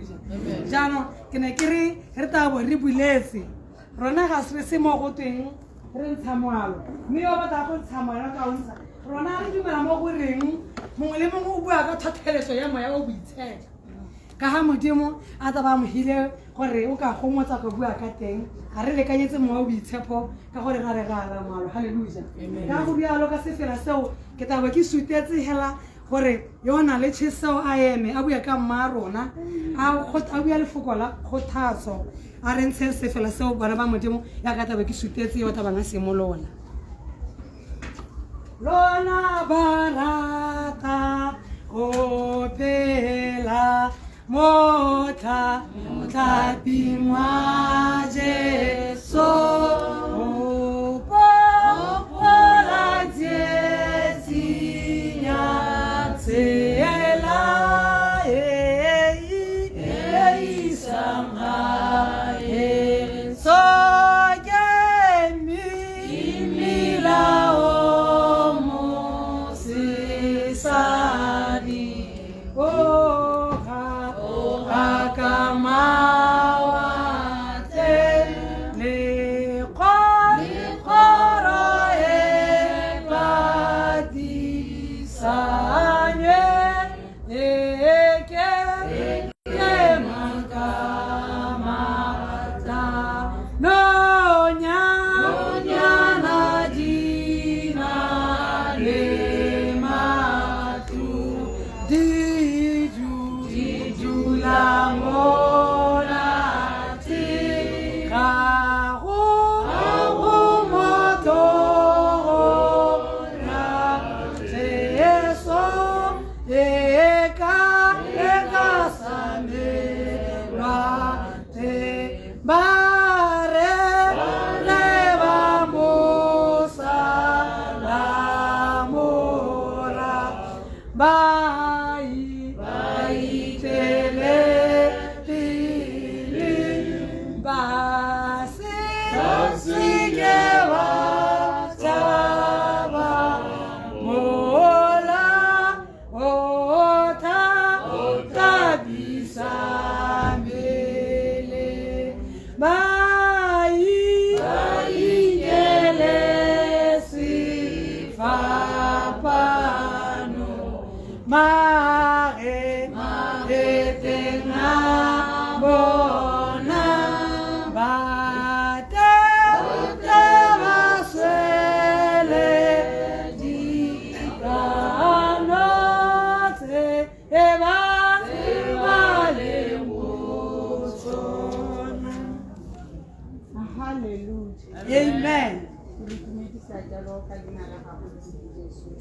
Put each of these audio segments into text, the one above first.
hallelujah jaanong ke ne ke re tabo re buletse rona ga se mo go teng re ntsha moalo mme yo batla go ntsha moalo ka o ntsha rona re dumela mo go reng mongwe le mongwe o bua ka thotheletso ya moya o boitshepo ka ha modimo a taba mo hile gore o ka gomotsa go bua ka teng ga re lekanyetse moya o boitshepo ka gore ga re ga moalo hallelujah ka go dialo ka sefela seo ke taba ke sutetse hela gore yona le tsheseo a eme a bua ka mma rona a bua lefoko la kgothatso a re ntshe sefela seo bana ba modimo ya ka taba ke sutetse yo taba nga semolona lona barata go phela motha tlapingwa Jesu o pola tsinya tsela isanga so gemi mila o mosisadi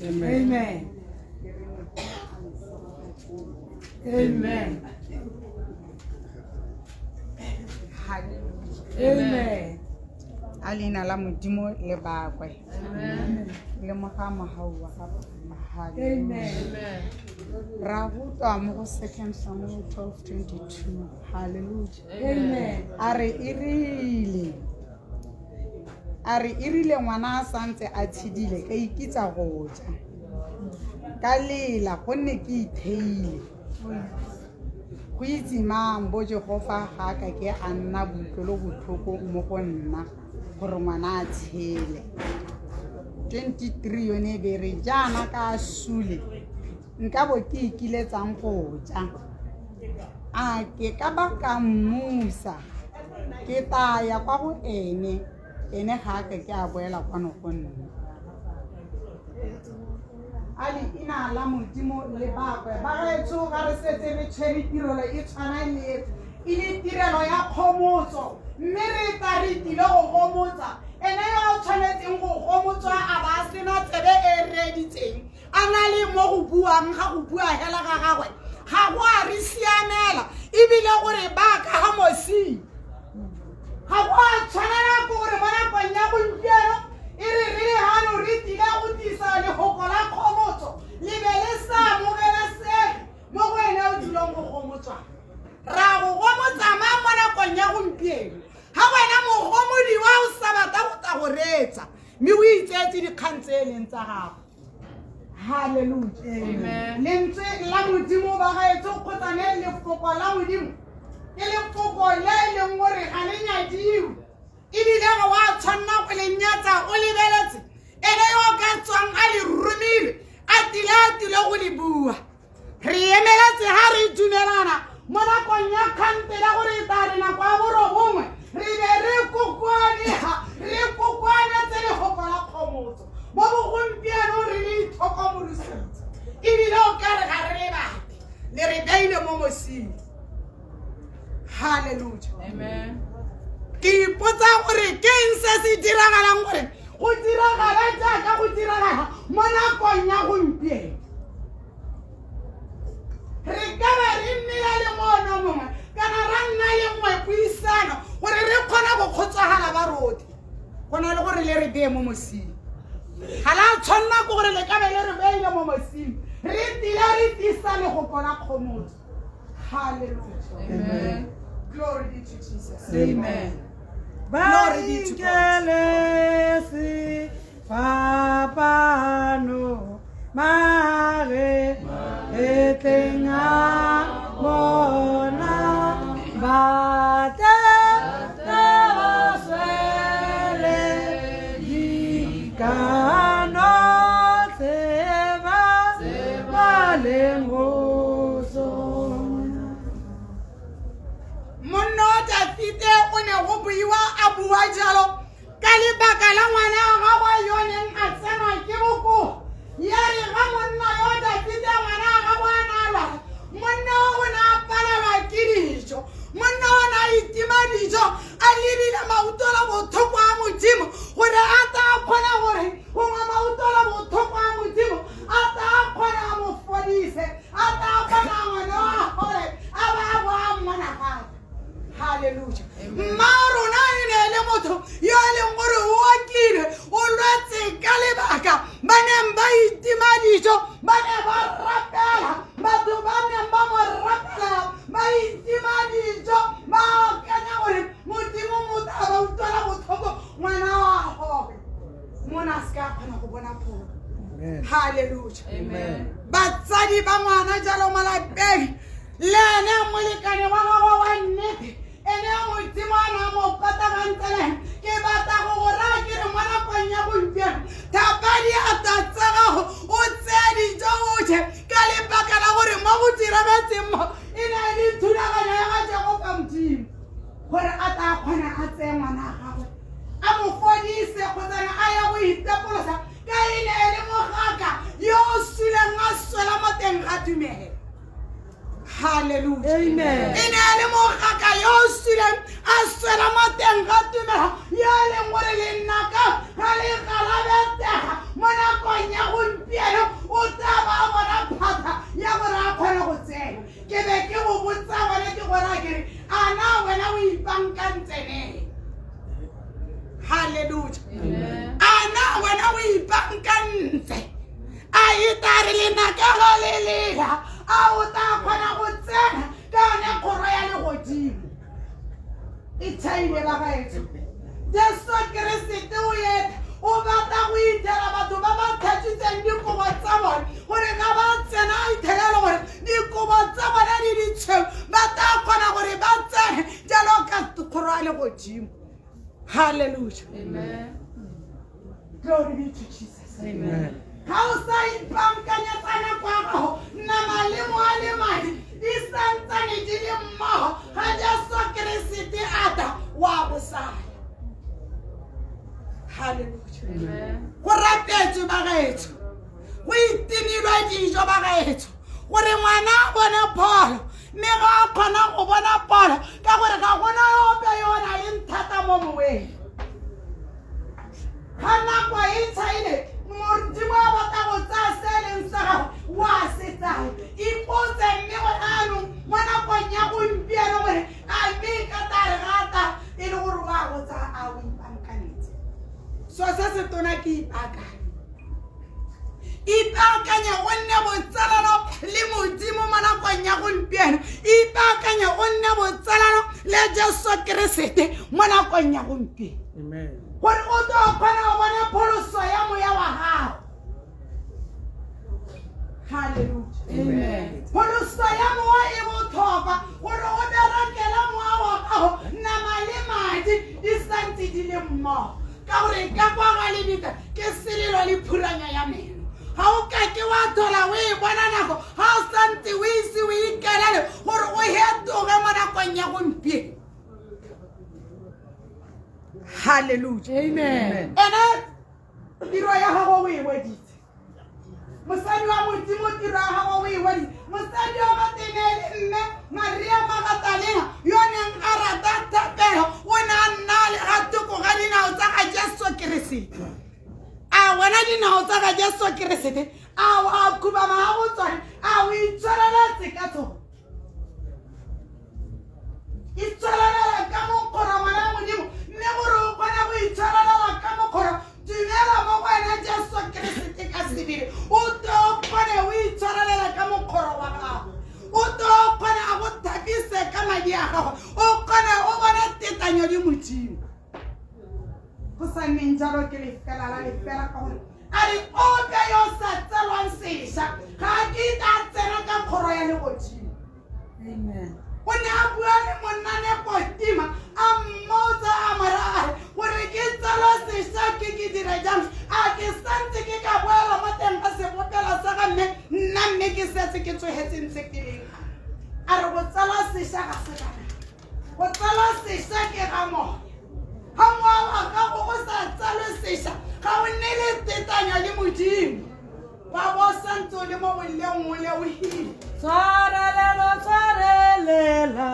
Amen. Amen. Amen. Amen. Alina la modimo le bakwe. Amen. Le moga mahauwa ga mahadi. Amen. Ra botwa mo go 2 Samuel 12:22. Hallelujah. Amen. Are irile ngwana a santse a tshidile ka ikitsa go ja ka lela gonne ke itheile go itse mang bo Jehova ga ka ke a nna botlolo botlhoko mo go nna gore ngwana a tshele 23 yone be re jana ka sule nka bo ke ikiletsang go ja a ke ka ba ka mmusa ke taya kwa go ene ga ka ke a boela kwano go nna ali ina la modimo le bakwe ba re tso ga re setse re tshwere tirelo e tshwana le ile tirelo ya khomotso mme re ta re tile go gomotsa ene yo tshwanetseng go gomotswa a ba sena tsebe e reditseng a na le mo go buang ga go bua hela ga gagwe ga go a re siamela ebile gore ba ka ha mosi ga go a tshwanela gore bona kwanya go ntšeno e re hano re tile go tisa le hokola khomotso le be le sa mogela se mo go ene o dilong go gomotswa ra go gomotsa ma mona kwanya go ntšeno ha wena mogomodi wa o sabata go ta go retsa mme o itsetse dikgang tse leng tsa gago hallelujah amen le ntse la modimo ba ga etso kgotsane le foko la modimo e le koko le e leng gore ga le nyadiwe ebile ga wa tshwanna go le nyatsa o lebeletse ene yo ka tswang a le romile a tile go le bua re emeletse ga re dumelana mo nakong ya kgantela gore e tla re nako ya borobongwe re be re kokoanetse legoko la kgomotso mo bogompieno re le itlhokomolositse ebile o ka re ga re le bate le re beile mo mosing. Hallelujah. Amen. Ke ipotsa gore ke eng se se diragalang gore go diragala jaaka go diragala mo nakong ya gompieno re ka ba re nnela le mono mongwe kana ra nna le nngwe puisano gore re kgona go kgotsagala ba rotlhe go na le gore le re beye mo mosing ga la tshwanna ko gore le ka be le re beile mo mosing re tila re tisa legoko la kgomotso. Hallelujah. Amen. Glory be to Jesus. Amen. Glory be to God. Bainkelesi papano mare etenga bona bate tawaswele yikano seba balengoso. Monna o Dafite o ne go buiwa a bua jalo ka lebaka la ngwana ga wa yoneng a tsenwa ke boko ya re ga monna yo Dafite ngwana ga wa nalwa monna o na palelwa ke dijo monna o na itima dijo a lebile mautola bothoko a modimo gore a ta kgona gore go ngwa mautola bothoko a modimo a ta kgona a mo fodise a ta kgona ngwana a gore a ba bo a mmona gape. Hallelujah. Marona ine le motho yo le ngore o akile o lwetse ka lebaka ba ne ba itima dijo ba ne ba rapela batho ba ne ba mo rapela ba itima dijo ba kanya gore modimo motaba o tsala botlhoko ngwana wa gobe mona ska kgona go bona pholo. Hallelujah. Amen. Batsadi ba ngwana jalo malapeng le ene molekane wa gago wa nnete ene modimo a na mo patagantsele ke batla go go raya ke re mo nakong ya gompieno thapadi a tatsa gago o tseye dijo o je ka lebaka la gore mo go diragetseng mo e na le thulaganyo ya ga Jehova modimo gore a tla kgona a tseye ngwana a gagwe a mo fodise kgotsana a ya go itapolosa ka ene e le mogaka yo o suleng a swela mo teng ga tumelo. Hallelujah. Amen. Ine le mogaka yo o suleng a swela mo teng ga tumelo yo e leng gore le nnaka ga le galabetega mo nakong ya gompieno o tla ba bona phata ya gore a kgone go tsena ke be ke go botsa bone ke gore a kere a na wena o ipankantseneng. Hallelujah. Amen. Ana wena o ipankantse a itare le nakego le lela a o tla kgona go tsena ka yone kgoro ya legodimo e thaile ba gaetso Jesu Keresete o ete o batla go ithela batho ba ba thatsitseng dikobo tsa bone gore ga ba tsena a ithelela gore dikobo tsa bone di ditshweu ba tla kgona gore ba tsene jalo ka kgoro ya legodimo. Hallelujah. Amen. Glory be to Jesus. Amen. Ga o sa ipankanyetsana kwa gago nama le moa le madi di santsane di le mmogo ga Jesu Keresete ata wa bosaya. Hallelujah. Amen. Go rapetswe ba gaetso go itimilwe dijo ba gaetso gore ngwana a bone pholo mme ga a kgona go bona pholo ka gore ga gona ope yo o na leng thata mo moweng ga nako e tshaile modimo a batla go tsaya se e leng sa gago wa se tsaya ipotse mme gone anong mo nakong ya gompieno gore a mme ka tare gata e le gore wa go tsaya a o ipankanetse so se se tona ke ipaakanya go nne botsalano le modimo mo nakong ya gompieno ipaakanya go nne botsalano le Jesu Keresete mo nakong ya gompieno gore o tlo kgona go bona pholoso ya moya wa gago. Hallelujah. Amen. Pholoso ya moya e botlhokwa gore o berekela re ka kwa ga lebika ke selelo le phuranya ya meno ga o ka ke wa thola o e bona nako ga o santse o ise o ikelele gore o hetoge mo nakong ya gompieno. Hallelujah. Amen. Ene tiro ya gago o e weditse. Mosadi wa modimo tiro ya gago o e weditse. Mosadi wa matenele mme Maria Magdalena yo neng a rata thapelo o ne a nna le gatoko ga dinao tsa ga Jesu Keresete. A wena dinao tsa ga Jesu Keresete a wa khubama ga go tswana a o itshwareletse ka tsone. Itshwarelela ka mokgoro ngwana modimo mme gore o kgona go itshwarelela ka mokgoro dumela mo go wena Jesu Keresete ka sebele o tle o kgone o itshwarelela ka mokgoro wa gago o tle o kgone a go thapise ka madi a gago o kgone o bone tetanyo di modimo go sa nneng jalo ke lefela la lefela ka gore a re ope yo sa tselwang sešwa ga ke tla tsena ka kgoro ya legodimo. Amen. O ne a bua le monnane Potima a mmotsa a marare gore ke tsalo sešwa ke dire jang a ke santse ke ka boela mo teng ga sebopela sa ga nna mme ke setse ke tsogetse ntse ke leng a re go tsala sešwa ga se bana go tsala sešwa ke ga moya ga moya wa gago go sa tsalwe sešwa ga o nne le tetanyo le modimo wa bo santse o le mo boleng o le o hile. Tshwarelela, tshwarelela,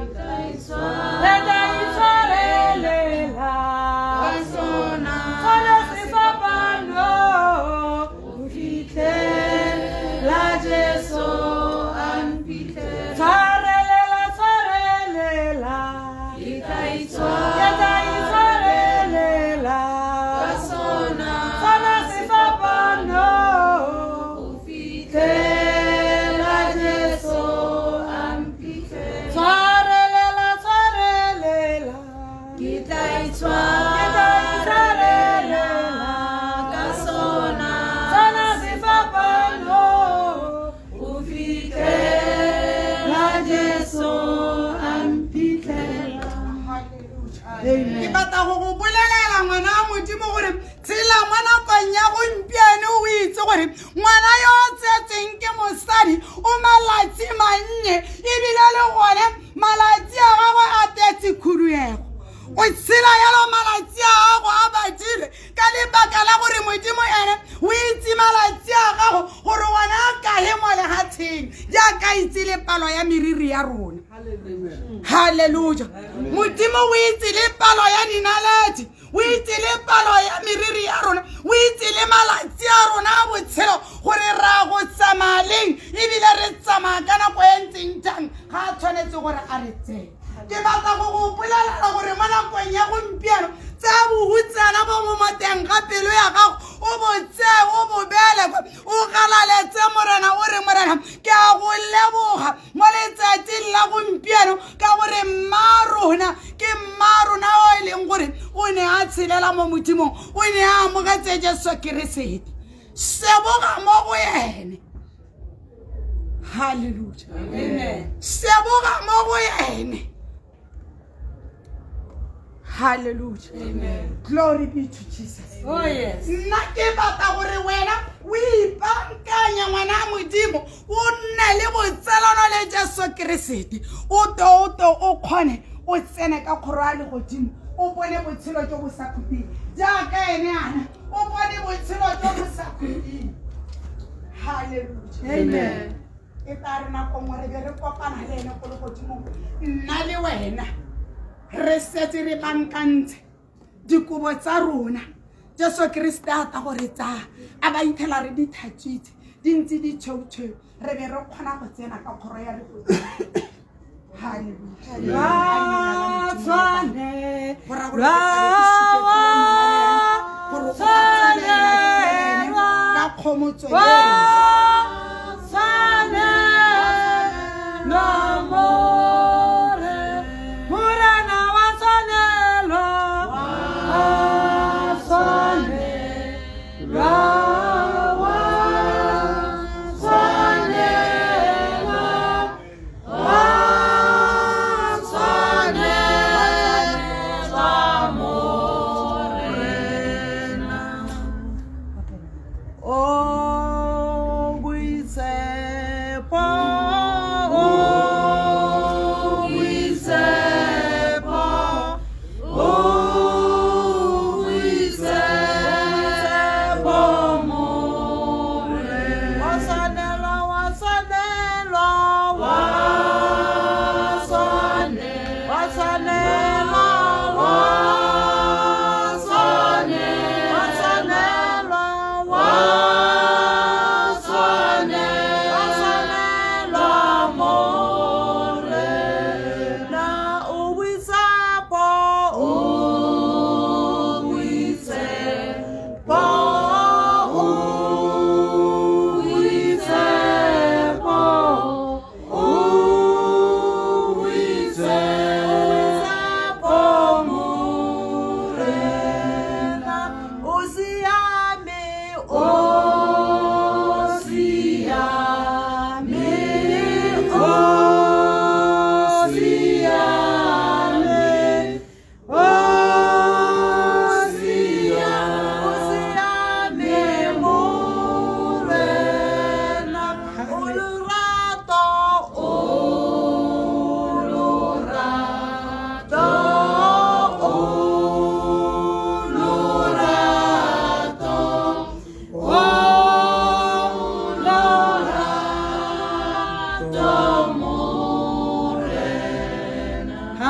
leta itshwarelela, tsone sefapano, o fitlhela Jesu a mphitlhela. Tshwarelela, tshwarelela, leta itshwarelela, tsone sefapano, o fitlhela Ke batla go go bolelela ngwana wa modimo gore tshela mo nakong ya gompieno o itse gore ngwana yo o tsetseng ke mosadi o malatsi mannye ebile le gone malatsi a gagwe a tetse khuduego o tshela yalo malatsi a gago a badile ka lebaka la gore modimo ene o itse malatsi a gago gore ngwana a kae mo legatsheng jaaka itse le palo ya meriri ya rona. Hallelujah. Modimo o itse le palo ya dinaledi o itse le palo ya meriri ya rona o itse le malatsi a rona a botshelo gore ra go tsamaleng ebile re tsamaya ka nako e ntseng jang ga a tshwanetse gore a re tseye. Ke batla go go bolelela gore mo nakong ya gompieno tsa bohutsana bo mo moteng ga pelo ya gago o botse o bobele o galaletse morena o re morena ke a go leboga mo letsatsing la gompieno ka gore mmarona ke mmarona o e leng gore o ne a tshelela mo modimong o ne a amogetse Jesu Keresete seboga mo go ene. Hallelujah. Amen. Seboga mo go ene. Hallelujah. Amen. Glory be to Jesus. Oh yes. Nna ke batla gore wena o ipankanya ngwana modimo o nne le botsalano le Jesu Keresete o to o kgone o tsene ka kgoro ya legodimo o bone botshelo jo bo sa khuteng jaaka ene ana o bone botshelo jo bo sa khuteng. Hallelujah. Amen. E tla re nako ngwe re be re kopana le ene go le godimo nna le wena re setse re bankantshe dikobo tsa rona Jesu Kriste a ta gore tsaya a ba itlhela re di thatsitse di ntse di tšheu re be re kgona go tsena ka kgoro ya legodimo. Ka kgomotso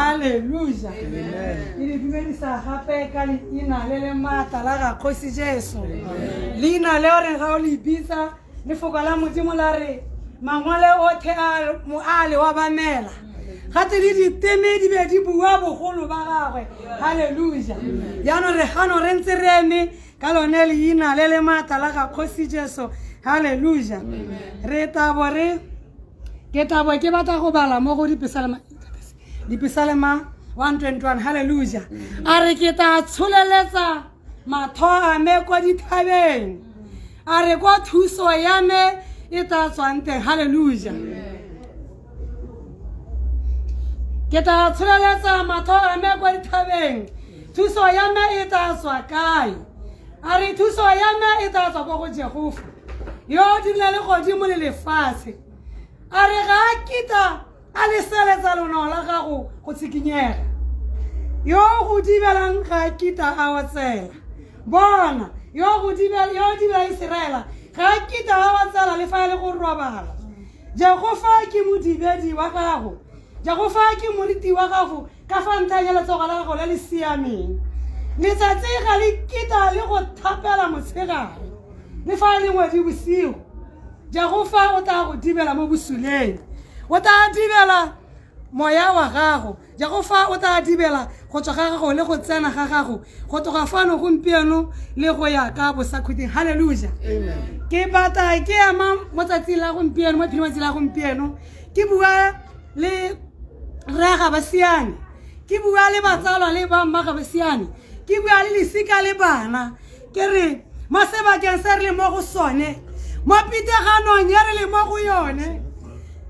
Hallelujah. Ke di dumedisa gape ka leina le maatla la ga Kgosi Jesu. Leina le re ga o le bitsa lefoko la Modimo la re mangwele othe a moale wa bamela. Gate le diteme di be di bua bogolo ba gagwe. Hallelujah. Yaanong re gano re ntse re eme ka lone leina le maatla la ga Kgosi Jesu. Hallelujah. Re tabo re ke tabo ke batla go bala mo go dipesalema 121. Hallelujah. A re ke ta tsholeletsa matho a me kwa dithabeng. A re kwa thuso ya me e ta tswang teng. Hallelujah. Ke ta tsholeletsa matho a me kwa dithabeng. Thuso ya me e ta tswa kae? A re thuso ya me e ta tswa kwa go Jehova yo dile le godimo le lefatshe. A re ga kita a le seletsa lona la gago go tsikinyega yo go dibelang ga kita a watsela bona yo go dibela Israela ga kita a watsela le fa le go robala. Jehova ke modibedi wa gago, Jehova ke moriti wa gago ka fa ntanya le tsoga la gago le siameng. Letsatsi ga le kita le go thapela motshegare le fa le ngwedi bosigo. Jehova o ta go dibela mo bosuleng, o ta dibela moya wa gago. Jehova o ta dibela go tswa ga gago le go tsena ga gago go toga fano gompieno le go ya ka bosakhuting. Hallelujah. Amen. Ke bata ke ama motsatsi la gompieno mo phirima tsela gompieno ke bua le raga basiane, ke bua le batsalwa le ba mmaga basiane, ke bua le lesika le bana ke re mo sebakeng se re le mo go sone mo piteganong ya re le mo go yone.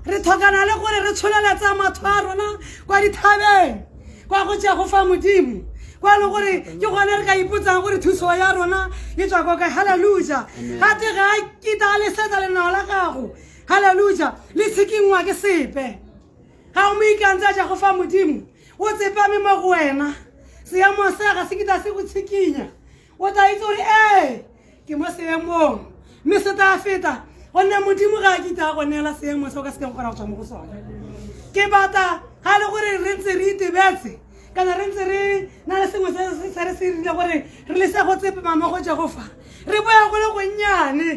Re thokana le gore re tsholeletsa matho a rona kwa dithabeng kwa go Jehova Modimo kwa le gore ke gone re ka ipotsang gore thuso ya rona e tswa kwa kae. Hallelujah. Gate ga kita le setsa lenao la gago. Hallelujah. Le tshikingwa ke sepe ga o mo ikantsa Jehova Modimo o tsepame mo go wena seemo se ga se kita se go tshikinya o ta itse gore ke mo seemong mme se ta feta gonne Modimo ga kita go nela seemo se o ka se keng gona go tswa mo go sone. Ke bata ga le gore re ntse re itebetse kana re ntse re na le sengwe se re se rile gore re le se go tsepama mo go Jehova re boya go le gonnyane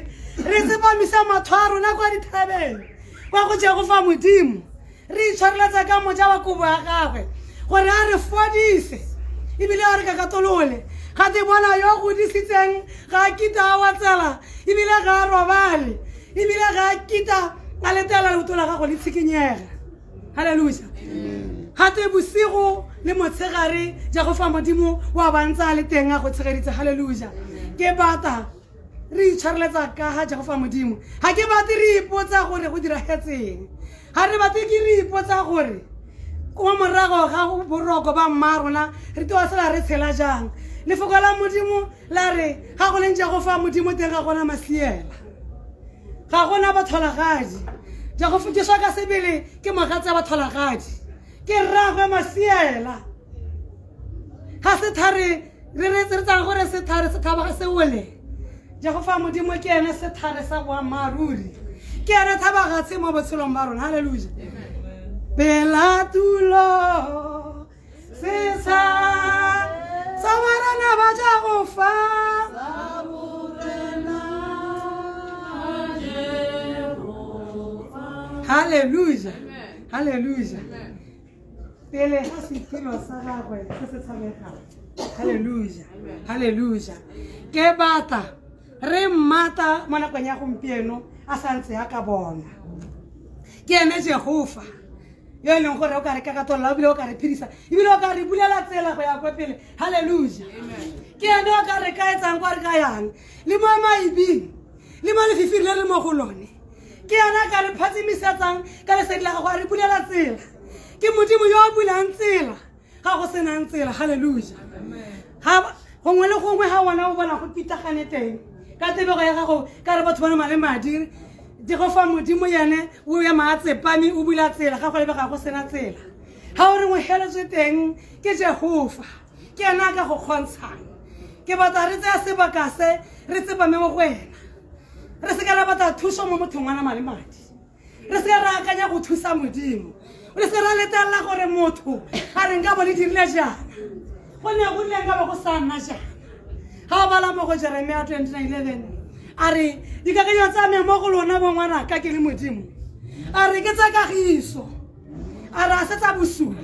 re tsepamisa matho a rona kwa dithabeng kwa go Jehova Modimo re itshwareletsa ka moja wa kobo ya gagwe gore a re fodise ebile a re ka katolole. Ga te bona yo go disitseng ga kita a watsela ebile ga a robale ebile ga kita a letela leoto la gago le tshikinyega. Hallelujah. Ga te bosigo le motshegare Jehova Modimo wa bantsa le teng a go tshegeditse. Hallelujah. Ke bata re itshwareletsa ka ga Jehova Modimo ga ke bate re ipotsa gore go diragetseng, ga re bate ke re ipotsa gore kwa morago ga boroko ba mma rona re toa sela re tshela jang. Lefoko la Modimo la re ga go leng Jehova Modimo teng ga gona masiela, ga gona batholagadi. Jehova ke swa ka sebele ke mogatse batholagadi ke rragwe masiela ga se thare re re tsang gore se thare se thaba ga se wele. Jehova Modimo ke ene se thare sa boammaaruri, ke ene thaba ga se mo botshelong ba rona. Hallelujah. Bela tulo se sa samarana ba Jehova saburena Jehova. Hallelujah. Hallelujah. Pele ga setiro sa gagwe se se tshamekang. Hallelujah. Hallelujah. Ke bata re mmata mo nakong ya gompieno a santse ya ka bona ke ene Jehova yo e leng gore o ka re ka katolla ebile o ka re phirisa ebile o ka re bulela tsela go ya kwa pele. Hallelujah. Ke ene o ka re ka etsang kwa re ka yang le mo maibing le mo lefifiri le re mo go lone, ke ene ka re phatsimisetsang ka lesedi la gago a re bulela tsela. Ke Modimo yo a bulang tsela ga go senang tsela. Hallelujah. Ha gongwe le gongwe ga wona o bona go pitagane teng ka tebego ya gago ka re batho ba na le madi Jehova Modimo yene o ya maatsepame o bula tsela ga go lebe ga go sena tsela. Ga o re mo heletswe teng ke Jehova, ke ena ka go kgontshang. Ke batla re tsaya sebaka se re tsepame mo go wena, re se ka ra batla thuso mo mothong wa nama le madi, re se ra akanya go thusa modimo re se ra letella gore motho a re nka bone dirile jana go ne go le nka ba go sa nna jana ga ba la mo go Jeremia 29:11 a re dikakanyo tsa me mo go lona bo ngwana ka ke le modimo a re ke tsa kagiso a ra se tsa bosula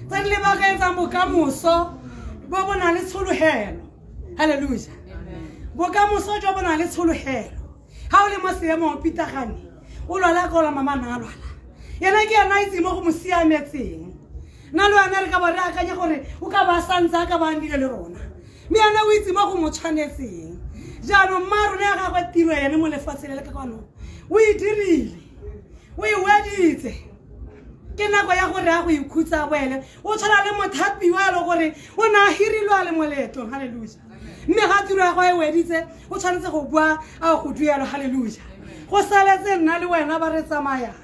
tsa le ba ka etsa bokamoso bo bona le tshologelo haleluya bokamoso jo bona le tshologelo ha o le mo seemo o pitagane o lwala ka la mama na lwala yena ke yana itse mo go mosiametseng na lo ana re ka ba re akanya gore o ka ba santsa ka ba ndile le rona me yana o itse mo go motshwanetseng jaanong maro ne ga go tiro yene mo lefatsheng le ka kwano o e dirile o e weditse ke nako ya gore a go ikhutsa boele o tshwana le mothapi wa le gore o na hirilwa le moleto haleluya mme ga tiro ya go e weditse o tshwanetse go bua a go duela haleluya go saletse nna le wena ba re tsamaya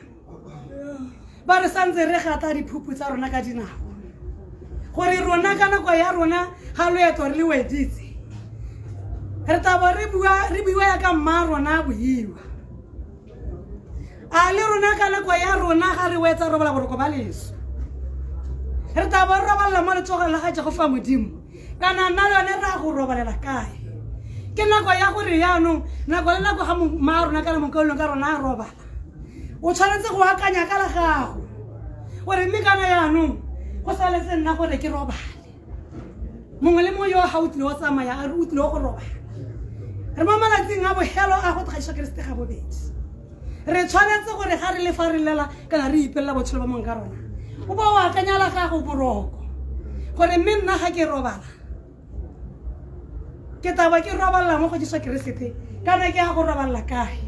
ba re santse re gata diphuphu tsa rona ka dinako gore rona ka nako ya rona ga loeto re le weditse re taba re bua ya ka mma rona boiwa a le rona ka nako ya rona ga re wetsa robola boroko ba leso re taba re robala mo letsogo la ga go fa modimo kana nna lone ra go robalela kae ke nako ya gore yaanong nako le nako ga mma rona ka mo kaolong ka rona a robala o tshwanetse go akanya ka la gago gore mme kana yaanong go saletse nna gore ke robale mongwe le mongwe yo ga o tlile o tsamaya a re o tlile go robala re mo malatsing a bogelo a go tlhagiša keresete ga bobedi re tshwanetse gore ga re le fa re lela kana re ipelela botshelo ba mongwe ka rona o ba o akanya la gago boroko gore mme nna ga ke robala ke taba ke robala mo go tlhagiša keresete kana ke ya go robala kae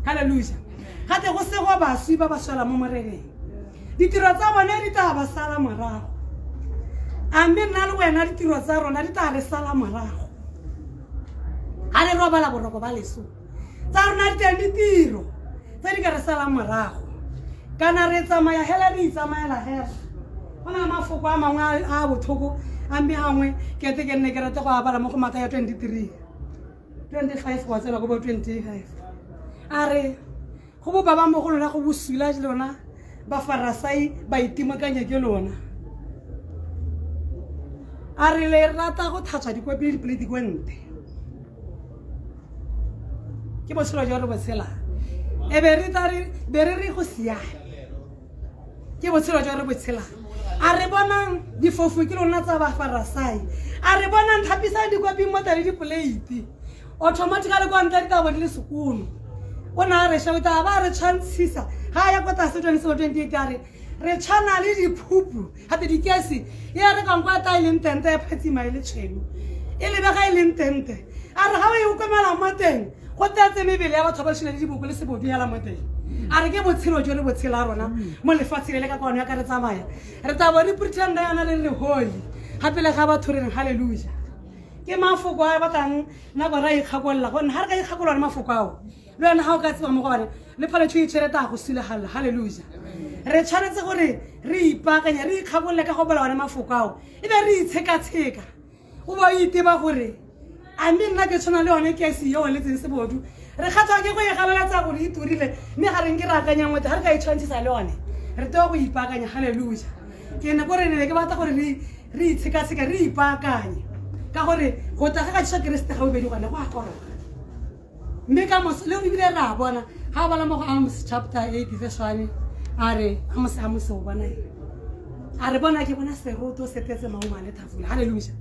haleluya gate go se go baswi ba ba swela mo moregeng ditiro tsa bone di tla ba sala morago a mme nna le wena ditiro tsa rona di tla re sala morago ga le robala boroko ba leso tsa rona di teng ditiro tse di ka re sala morago kana re tsamaya hela re itsamaela hela go na mafoko a mangwe a botlhoko a mme gangwe ke te ke nne ke rate go abala mo go Mathayo 23:25 wa tsela go bo 25 a re go bo baba mo go lona go bosula le lona ba Farisai ba itimokanya ke lona a re le rata go thatswa dikopi le dipoledi kwente ke botshelo jwa re botshela e be re go siame ke botshelo jwa re botshela a re bonang difofu ke lona tsa ba Farisai a re bonang thapisa dikopi mo tale dipoledi automatically go ntla ditaba di le sekolo o na re shawita ba re chansisa ga ya kota se 28 a re tshwana le diphupu hate dikesi ya re ka nkwa ta ile ntente ya phetima ile tshweu e le ba ga ile ntente a re ga o e ukwemela mo teng go tatse mebele ya batho ba tshile le diboko le sebodi ya la mo teng a re ke botshelo jo le botshela rona mo lefatsheng le ka kwano ya ka re tsamaya re taba re pretend yana le holy gape le ga batho re reng haleluya ke mafoko a batlang na go ra ikgakolla go nna ha re ka ikgakolla mafoko ao le wena ha o ka tseba mo go bana le phale tshwe tshireta go sile haleluya re tshwanetse gore re ipakanya re ikgakolle ka go bola wana mafoko ao e be re itsheka-tsheka o ba iteba gore a mme nna ke tshwana le yone ke se yo le tseng sebodu re kgatswa ke go e gabelatsa gore e turile mme ga reng ke re akanya ngwete ga re ka itshwantshisa le yone re teo go ipakanya haleluya ke ne gore ne ke batla gore re itsheka-tsheka re ipakanye ka gore go tla ga tshwa keresete ga bobedi gone go a koroga mme ka mo le bibile ra bona ha bala mo go Amos chapter 8 verse 1 a re Amos o bona a re bona ke bona seroto se tetse maungane thafula haleluya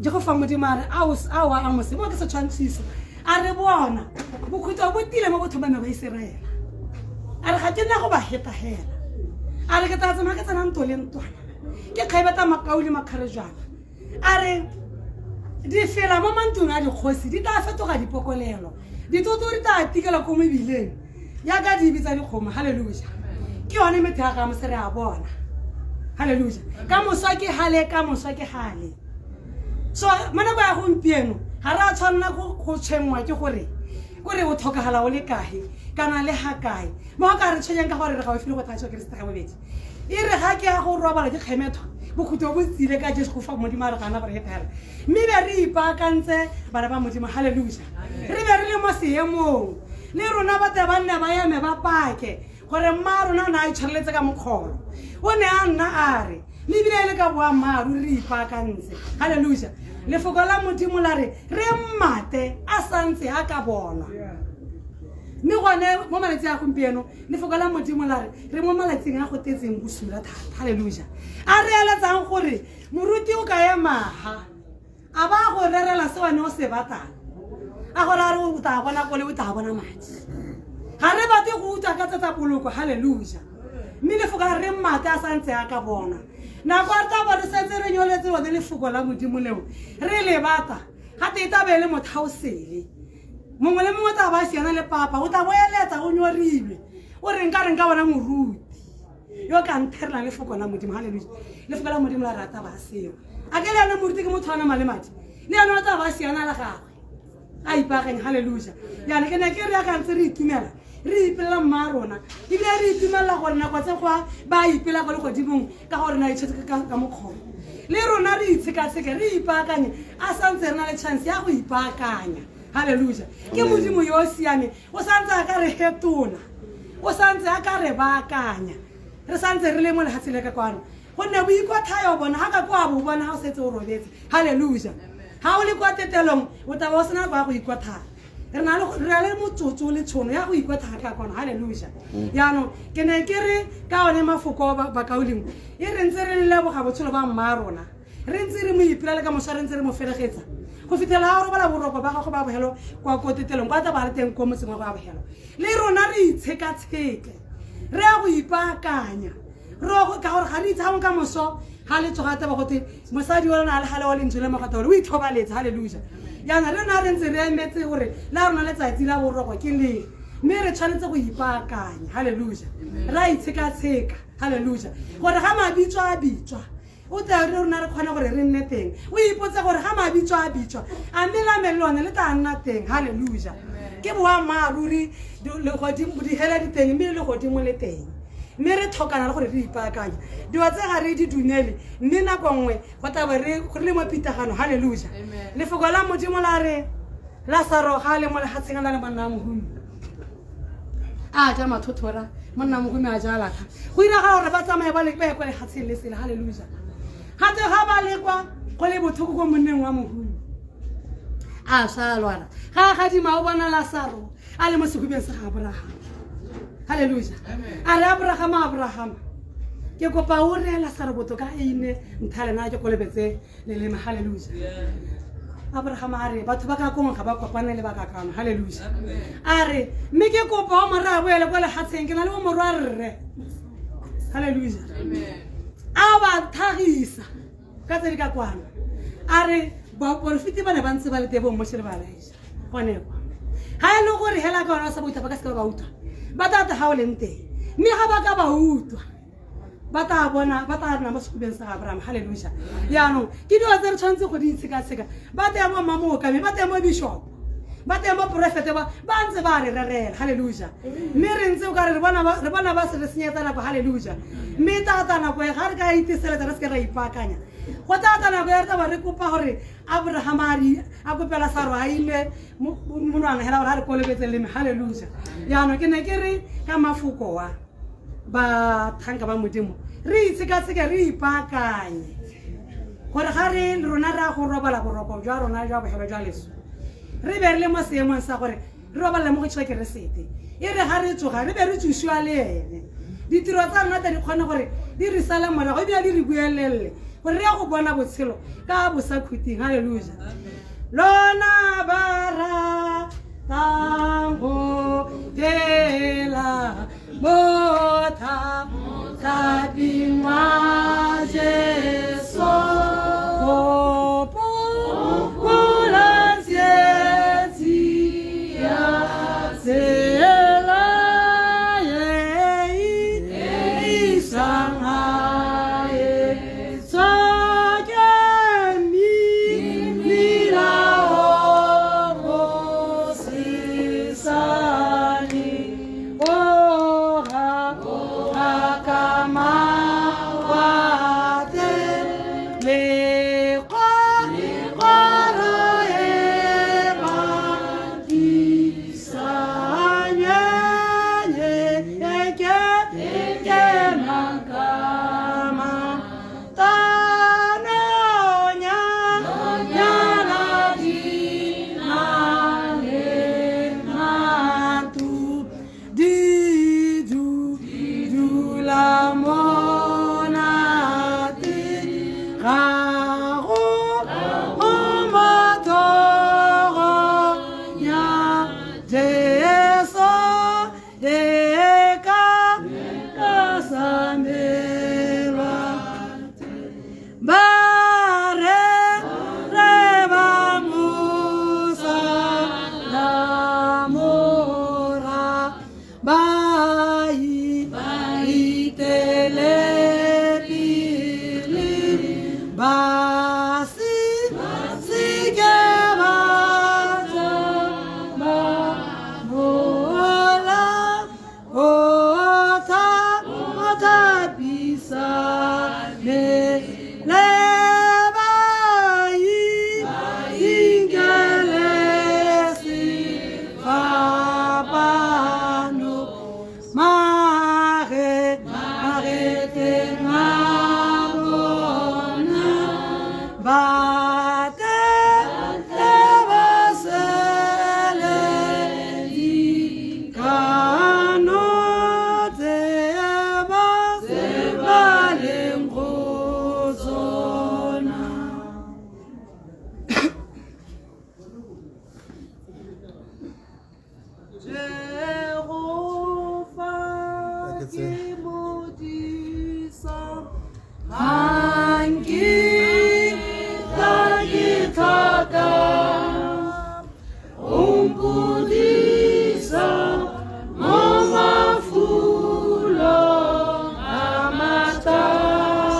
je go fa modimo a re a wa Amos mo ke se tshwantshiso a re bona bokhutlo bo tile mo botho ba me ba Israel a re ga ke nna go ba heta hela a re ke tla tsama ka tsana ntole ntwana ke kgaibata makauli makharejana a re di fela mo mantung a dikgosi di tla fetoga dipokolelo ditoto di tla tikela ko mebileng ya ka di bitsa dikgomo haleluya ke yone metha ga mosere a bona haleluya ka moswa ke hale so mana ba go mpieno ga ra tshwanna go tshengwa ke gore o thokagala o le kae kana le ha kae mo ka re tshwenyang ka gore re ga o file go tlatsa Keresete ga bobedi e re ga ke ya go robala ke kgemetho bokhutlo bo tsile ka Jesu go fa modimo re gana gore e pere mme be re ipakantse bana ba modimo haleluya re be re le mo seemong le rona ba te banne ba eme ba pake gore mma rona o ne a itshwareletse ka mokgolo o ne a nna a re le ebile le ka boammaru re ipaakantse halleluja lefoko la modimo la re mmate a santse a ka bonwa mme gone mo malatsi a gompieno lefoko la modimo la re mo malatsing a go tetseng bosula thata halleluja a re eletsang gore moruti o ka emaga a ba go rerela se wane o se batang a gore a re o ta bona kole o ta bona madi ga re bate go utlwa ka tsa poloko halleluja mme lefoko la re mmate a santse a ka bona nako a ta ba re setse re nyoletse lone lefoko la modimo leo re le bata ga te itabe le mothaosele mongwe le mongwe ta ba siana le papa o ta boeletsa o nyorilwe o re nka bona moruti yo ka nterela lefoko la modimo halleluja lefoko la modimo la rata ba seo a ke le ane moruti ke motho ana malemadi le ane o ta ba siana la gagwe a ipaageng halleluja yana ke ne ke re ya ka ntse re itumela re ipelela mma rona ebile re itumelela gore nako tse kwa ba ipela go le godimong ka gore na itshetse ka mokgolo le rona re itshekatsheke re ipaakanye a santse re na le chance ya go ipaakanya halleluja ke modimo yo o siame o santse a ka re fetola o santse a ka re baakanya re santse re le mo lehatshe le ka kwano gonne boikwathayo bona ga ka kwa bo bona ga o setse o robetse halleluja ga o le kwa tetelong o taba o sena kwa go ikwathaya re na le motsotso le tshono ya go ikwathaya ka kwano halleluja yaanong ke ne ke re ka one mafoko bakaoleng e re ntse re leboga botshelo ba mma rona re ntse re mo ipela le ka mosa re ntse re mo felegetsa go fitlhela ga o robala boroko ba gago ba bogelo kwa kotetelong kwa taba le teng ko motseng wa go a bogelo le rona re itshekatsheke re ya go ipaakanya ka gore ga re itshang ka moso ga le tsoga taba gote mosadi wa lona a le gale wa lentswe le mogata gore o ithobaletse halleluja yana re na re ntse re emetse gore la rona letsatsi la boroko ke le mme re tshwanetse go ipaakanya halleluja ra itshekatsheka halleluja gore ga mabitso a bitswa o tla re rona re kgona gore re nne teng o ipotse gore ga mabitso a bitswa a melame lone le tla nna teng halleluja ke boammaaruri digela di teng mme le godimo le teng mme re tlhokana le gore re ipaakanya diwa tse ga re di dumele mme nako nngwe go taba re le mo pitagano halleluja lefoko la modimo la re Lazaro ga le mo lehatsheng la le monna mohumi a ja mathothora monna mohumi a jala ka go ira ga gore ba tsamaye ba le kwa lehatsheng le sele halleluja ga te ga ba le kwa go le bothoko go monneng wa mohumi a sa lwana ga di ma o bona Lazaro a le mo sekubeng sa Abraham halleluja a re Abraham ke kopa o re Lazaro botoka ine nthale na ke kolebetse le lema halleluja Abraham a re batho ba ka kongwa ga ba kopane le ba ka kana halleluja a re mme ke kopa o mora bo ele kwa le hatseng ke na le o morwa rre halleluja a ba thagisa ka tse di ka kwana a re ba profiti ba ne ba ntse ba le tebo mo tshele ba laisa gone kwa ha e le gore hela ka ona sa boitha ba ka se ba utwa ba tata ha o leng teng mme ga ba ka ba utwa ba ta bona ba ta nna mo sekubeng sa Abraham halleluja yaanong ke dilo tse re tshwanetse go di itsheka-tsheka ba te mo mamoka mme ba te mo bishop ba te mo prophet ba ntse ba re rerela halleluja mme re ntse o ka re bona ba se re senyetsa nako halleluja mme tata nako e ga re ka itiseletsa re se ke ra ipaakanya go tata nako e re taba re kopa gore Abraham a kopela Lazaro a ile monwana hela gore a re kolebetse leme halleluja yaanong ke ne ke re ka mafoko wa ba thanka ba modimo re itsheka-tsheke re ipaakanye gore ga re rona ra go robala boroko jwa rona jwa bogelo jwa leso re be re le mo seemong sa gore re robalela mo go tšhwa keresete e re ga re tsoga re be re tsusiwa le ene ditiro tsa rona tsa di kgone gore di re sala morago ebile di re buelelele gore re ya go bona botshelo ka bosa khuting halleluja lona bara tango tela mota tabingwa Jesu popo pula sieti ya sela ye isanga ye sogemi mila o sisani ora kama wate le qara e ma kisani samelwa bare reba musa namora bai telebili basi sigema mola ota ota bisa le bai ingelesi fabano mare te ngabona bate basele di kano te basele ngozona Jehovah kimudisa hangi tagitaka umbudisa momafulo amatalana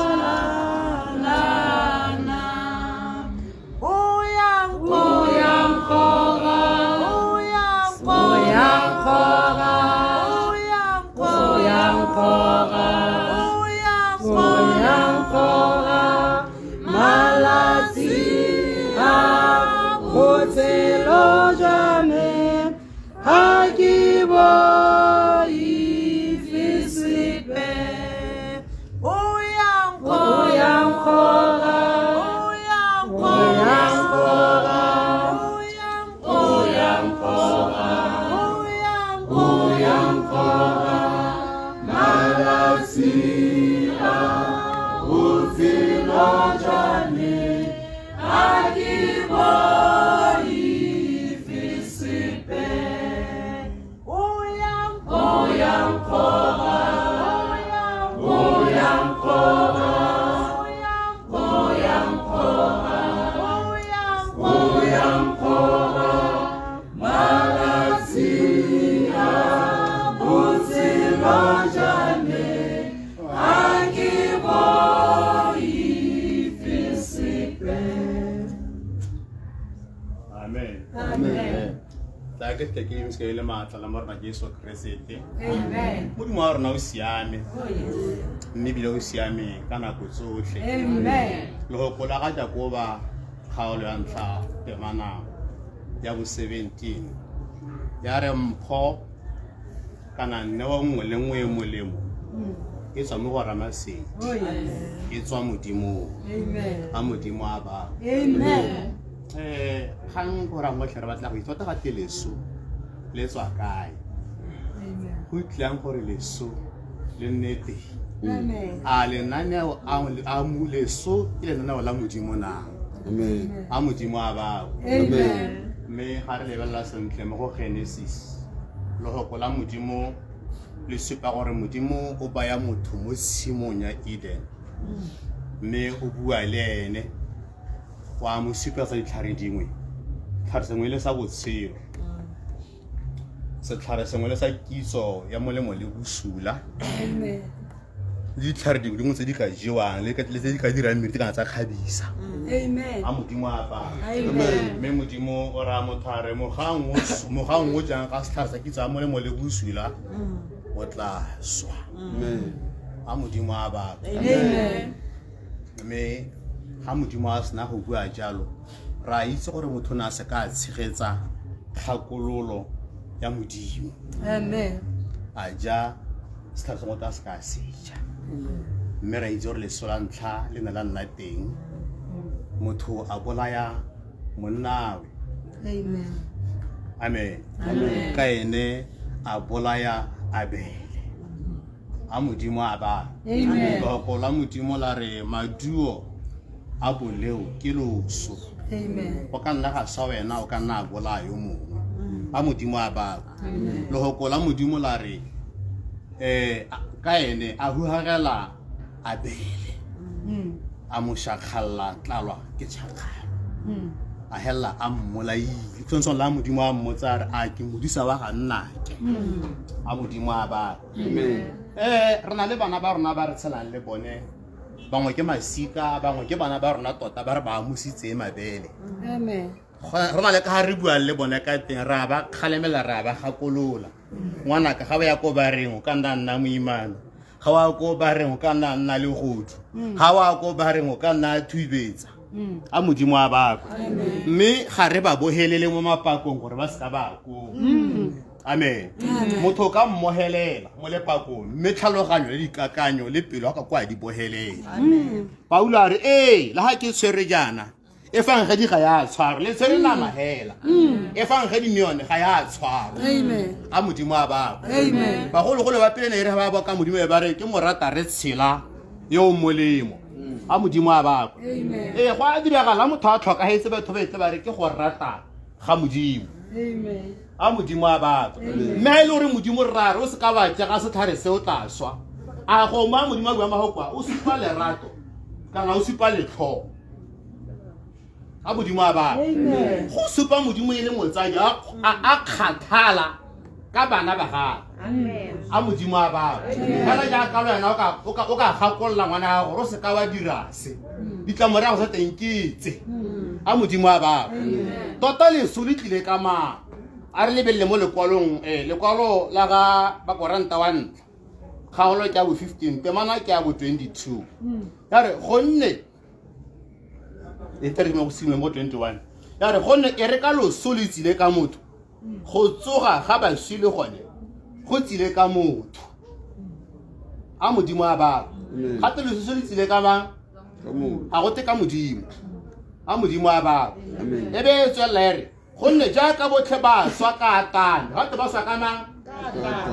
Amen. Take the games ke le matla la morna Jesu Kriste. Amen. Modimo wa rona o siame. Mme bile o siame kana go tsohle. Amen. Le ho kola ga Jakoba khaolo ya ntla temana ya bo 17. Ya re mpho kana nne wa nngwe le nngwe e molemo. E tswa mo go Ramasedi. Oh yes. E tswa modimo. Amen. A modimo a ba. Amen. Hang go ra mo tlhare batla go itota ga teleso le tswa kae. Amen. Go tlang gore leso le nnete. Amen. A le nane a mu leso ile nana la modimo na. Amen. A modimo a ba. Amen. Me ga re lebella sentle mo go Genesis. Lo go kola modimo le supa gore modimo o baya motho mo tshimong ya Eden. Me o bua le ene wa mo supa sa ditlhare dingwe. Tlhare sengwe le sa botshelo. Se tlhare sengwe le sa kitso ya molemo le busula. Amen. Le ditlhare dingwe tse di ka jewang le tse di ka dirang mmiri kana tsa khabisa. Amen. A modimo a ba. Amen. Me modimo o ra mothare mo gang o jang ka setlhare sa kitso ya molemo le busula. O tla swa. Amen. A modimo a ba. Amen. Me ha modimo a sna go bua jalo ra itse gore motho na se ka tshegetsa khakololo ya modimo. Amen. A ja setlhare se motho a se ka seja. Mme ra itse gore lesola ntlha le na la nna teng motho a bolaya monnawe. Amen. Amen. Ka ene a bolaya Abele. A modimo a ba. Amen. Go la modimo la re maduo a boleo ke loso. Amen. O ka nna ga sa wena o ka nna bolaya yo mongwe. A modimo a ba. Le go la modimo la re ka ene a huhagela a bele a mo shakgalla tlalwa ke tšhakgalo a hella a mmolaile tsontshong la modimo a mmotsa re a ke modisa wa ga nnake a modimo a ba re na le bana ba rona ba re tshelang le bone bangwe ke masika bangwe ke bana ba rona tota ba re ba amositse mabele re na le ka ga re buang le bone ka teng re a ba kgalemela re a ba gakolola ngwanaka ga ba ya ko ba reng o ka nna moimana ga wa ko ba reng o ka nna le godu ga wa ko ba reng o ka nna thuibetsa a modimo a bako mme ga re ba bohelele mo mapakong gore ba se ka ba ko amen motho ka mmohelela mo lepakong mme tlhaloganyo le dikakanyo le pelo ka kwa di bohelela Paulo a re le ha ke tshwere jana e fang ga di ga ya tshwara le tshwere nama hela e fang ga di mione ga ya tshwara a modimo a bako ba go ba pele ne re ba ka modimo e ba re ke morata re tshela yo molemo a modimo a bako go a diragala motho a tlhokagetse batho ba tle ba re ke go rata ga modimo a modimo a bako mme a ile gore modimo rare o se ka batja ga setlhare se o tla swa a go ma modimo a bua magokwa o supa lerato kana o supa letlho a modimo a bako go supa modimo e le motsadi a kgathala ka bana ba gago a modimo a bako kana jaaka le wena o ka gakolola ngwana ya gore o se ka wa dira se ditlamorago sa teng ketse a modimo a bako tota leso le tlile ka mang a re lebelele mo lekwalong lekwalo la ga bakoranta wa ntlha kgaolo ke ya bo 15 temana ke ya bo 22 ya re gonne e terima go simwe mo 21 ya re gonne e re ka loso le tsile ka motho go tsoga ga ba shile gone go tsile ka motho a modimo a ba gape le se le tsile ka bang a go te ka modimo a modimo a ba e be tswela ere gonne jaaka botlhe ba swa ka tana gape ba swa ka mang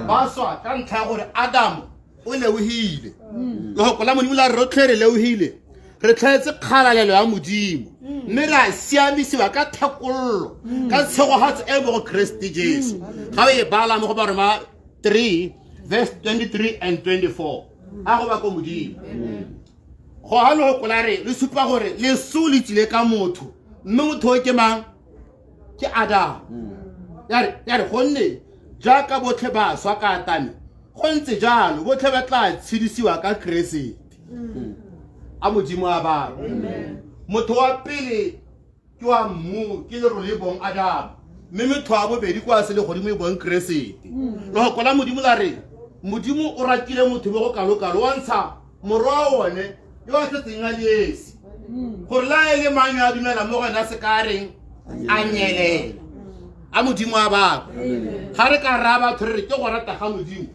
ba swa ka ntlha gore Adam o leuhile le go la modimo la re rotlhere leuhile re tlhaetse kgalalelo ya modimo mme ra siamisiwa ka thakololo ka tshegogatso e mo go Kristi Jesu ga e bala mo go ba Roma 3 verse 23 and 24 a go ba ko modimo go ha lo go la re le supa gore le suli tsile ka motho mme motho o ke mang ke Adam ya re gonne jaaka botlhe ba swa ka tane go ntse jalo botlhe ba tla tshedisiwa ka Kristi a modimo a ba motho wa pele ke wa mmu ke le role bong Adam mme motho wa bobedi kwa se le godimo e bong Kristi lo go la modimo la re modimo o ratile motho go kalokalo wa ntsha morwa one yo a tsetseng a lesi gore la ele mang ya dumela mo gona se ka reng a nyelela a modimo a ba ga re ka raba thore ke go rata ga modimo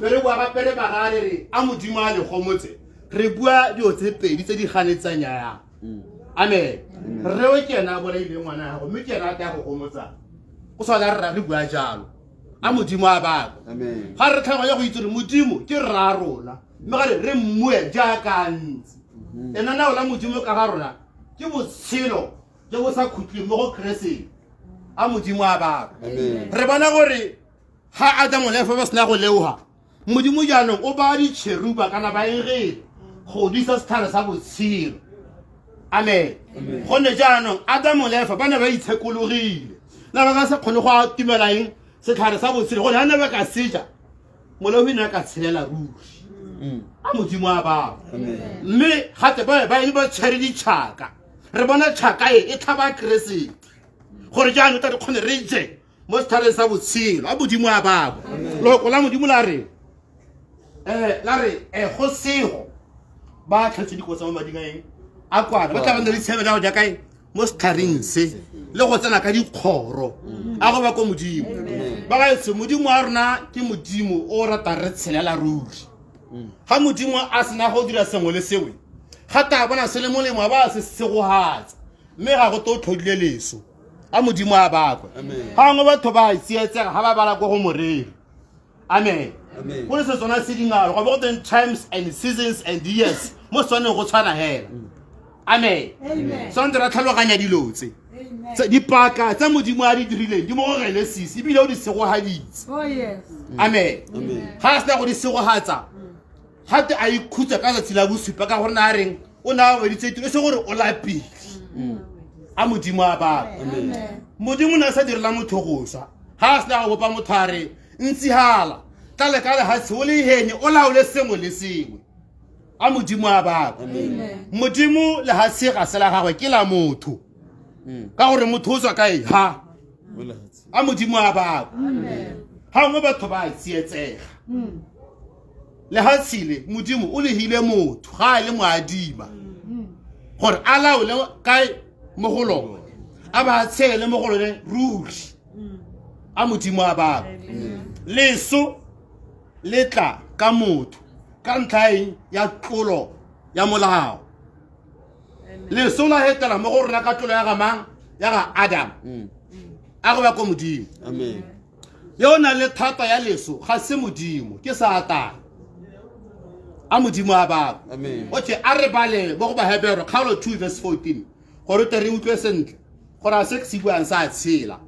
re bua ba pele ba ga re a modimo a le gomotse re bua dio tse pedi tse di ganetsanya ya amen re o kena bona ile ngwana go mme ke rata ya go gomotsa o sa la re bua jalo a modimo a ba amen ga re tlhaga ya go itse re modimo ke ra rona mme ga re mmue jaaka ntse ena na o la modimo ka ga rona ke botshelo jo bo sa khutli mo go Kristi a modimo a ba amen re bona gore ha Adam le Eva ba sna go leuha modimo jaanong o ba di cheruba kana ba ere go disa sthana sa botshelo amen gone jaanong Adam le Eva ba ne ba itshekologile na ba ka se kgone go atumela eng setlhare sa botshelo gone ha ne ba ka seja molohina ka tshelela ruri a modimo a ba mme gape ba tshwere ditšhaka re bona tšhaka e tlhaba Kristi gore jaanong ta re kgone re je mo sethareng sa botshelo a modimo a babo loko la modimo la re go sego ba tlhatse dikotsa mo madingeng a kwana ba tla ba nna le tshebe la go ja kae mo sethareng se le go tsena ka dikgoro a go ba ko modimo ba ga se modimo a rona ke modimo o rata re tshelela ruri ga modimo a sena go dira sengwe le sengwe ga ta bona se le molemo ba se segohatsa mme ga go to tlhodile leso a modimo a bakwa ga ngo batho ba tsietsega ga ba bala go go moreri amen go le se tsona se dingalo go bo teng times and seasons and years mo tsone go tshwana hela amen sonte ra tlhaloganya dilotse dipaka tsa modimo a di dirileng di mo go relesisi ebile o di segohaditse oh yes amen ga se go di segohatsa gate a ikhutsa ka letsatsi la bosupa ka gore na a reng o ne a weditse tiro e se gore o lapile a modimo a baka modimo ne a sa direla motho go swa ga a sena go bopa motho a re ntsigala ka lekale ga se o le henye o laole sengwe le sengwe a modimo a baka modimo le ga se ga se la gagwe ke la motho ka gore motho o tswa kae ha a modimo a baka ga ngwe batho ba tsietsega le ha tshile modimo o lehile motho ga a le moadima gore a laole kae mo go lona a ba tshele mo go lone ruri a modimo a baka leso le tla ka motho ka ntlhaeng ya tlolo ya molao leso la hetela mo go rona ka tlolo ya ga mang ya ga Adam a go ba ko modimo yo na le thata ya leso ga se modimo ke Satane a modimo a baka otlhe a re bale mo go Bahebero kgaolo 2 verse 14 gore tle re utlwe sentle gore a se se buang sa tshela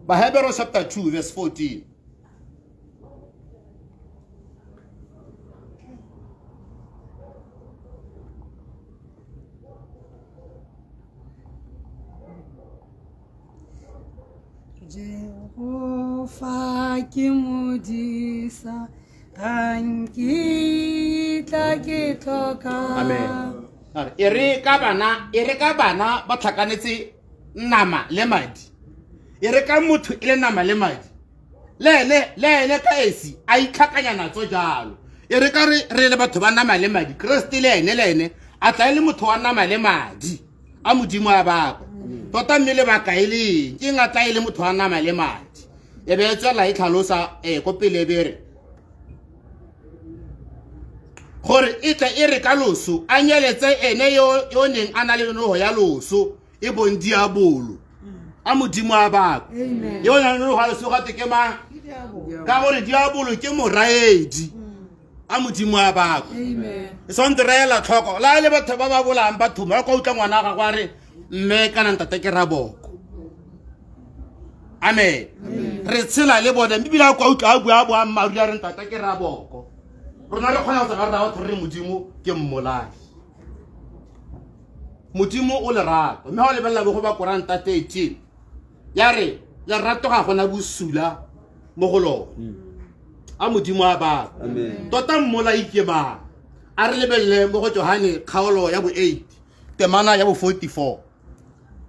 Bahebero chapter 2 verse 14 Jehova ke modisa nkitla ke tlhoka amen e re ka bana ba tlhakanetse nama le madi e re ka motho e le nama le madi le ka esi a itlhakanya natso jalo e re ka re le batho ba nama le madi Kriste le ene a tla le motho wa nama le madi a modimo a baka tota mme le baka e leng ke ngatla le motho wa nama le madi e be tswela e tlhalosa ko pele bere gore e tla e re ka loso a nyeletse ene yo neng a na le noho ya loso e bong diabolo a modimo a baka yo na le noho ya loso gate ke mang ka gore diabolo ke moraedi a modimo a baka e son direla tlhoko la le batho ba ba bolang batho ba go utla ngwana ga gore mme kana ntate ke raboko amen re tshela le bona bibila go utla a bua bua mmaru ya re ntate ke raboko rona le khona go tsaka ra batho re modimo ke mmolai modimo o le rato mme ha le bella go ba Koranta 13 ya re le rato ga gona busula mo go lona a modimo a baka tota mmolai ke ba a re lebelle mo go Johane kgaolo ya bo 8 temana ya bo 44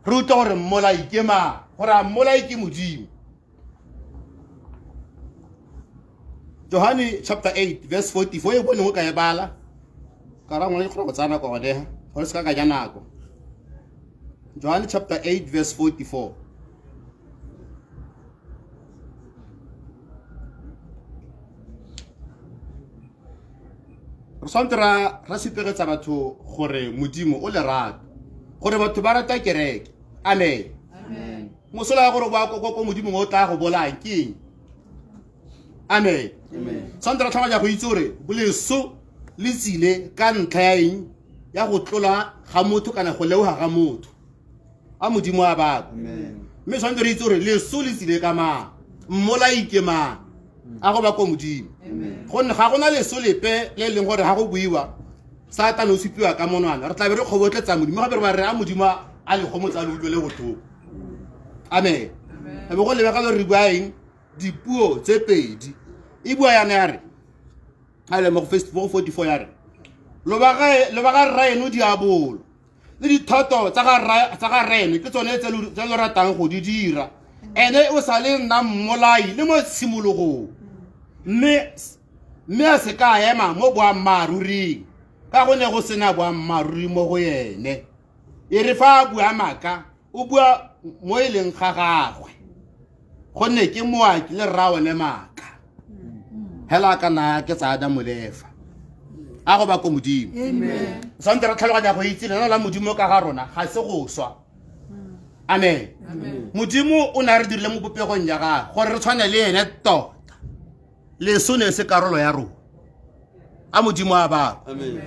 re utlwa gore mmolai ke ma gore mmolai ke modimo Johane chapter 8 verse 44 e bone go ka e bala ka ra ngwana go tsana go gone gore se ka ja nako Johane chapter 8 verse 44 re santra ra sipegetsa batho gore modimo o le rata gore batho ba rata kereke amen mosola gore ba ko modimo mo tla go bolang ke amen santra tlhama ja go itse gore boleso le tsile ka ntlha ya eng ya go tlola ga motho kana go leuga ga motho a modimo a baka mme santra re itse gore leso le tsile ka ma mmolai ke ma a go ba ko modimo gonne ga gona leso lepe le leng gore ga go buiwa Satane o sipiwa ka monwana re tla be re kgobotletsa modimo ga be re ba re a modimo a le gomotsa le utlwe le botlhoko amen e be go lebega le re bua eng dipuo tse pedi e bua yana ya re a le mo go Facebook 44 ya re lo ba ga raeno diabolo le dithoto tsa ga raeno ke tsone tse le ratang go di dira ene o sa le nna mmolai le mo tshimologong mme a se ka ema mo boammaaruri ka go ne go sena boammaaruri mo go yene e re fa bua maka o bua mo e leng ga gagwe gonne ke moaki le rrawo le maka hela kana ke tsa Adamu le Eva a go ba ko modimo santse re tlhaloganya go itse lena la modimo ka ga rona ga se go swa amen modimo o na re dirile mo bopegong ya ga gore re tshwane le ene tota leso ne se karolo ya rona a modimo a ba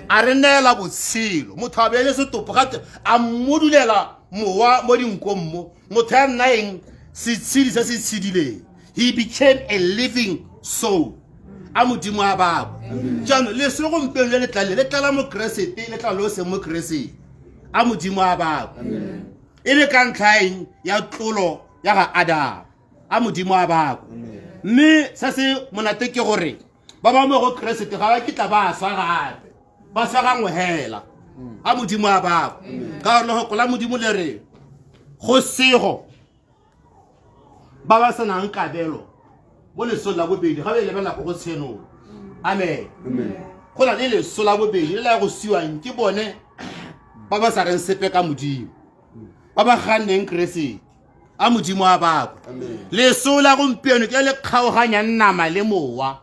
a re neela botshelo motho a beele setopo gate a modulela mowa mo dinkong mo motho ya nnaeng setshedi se se tshedileng he became a living soul a modimo a babo jaanong le se gompieno le le tlala mo keresete le tla le o se mo keresete a modimo a babo e le ka ntlhaeng ya tlolo ya ga Adam a modimo a babo mme se se monate ke gore ba ba mo go keresete ga ba kitla ba swa gape ba swa gangwe hela a modimo a babo ka gore le go la modimo le re go sego ba ba senang kabelo mo lesong la bobedi ga ba lebela go tshenolo amen go na le leso la bobedi le la go siwang ke bone ba ba sa reng sepe ka modimo ba ba ganneng keresete a modimo a babo leso la gompieno ke le kgaoganya nama le mowa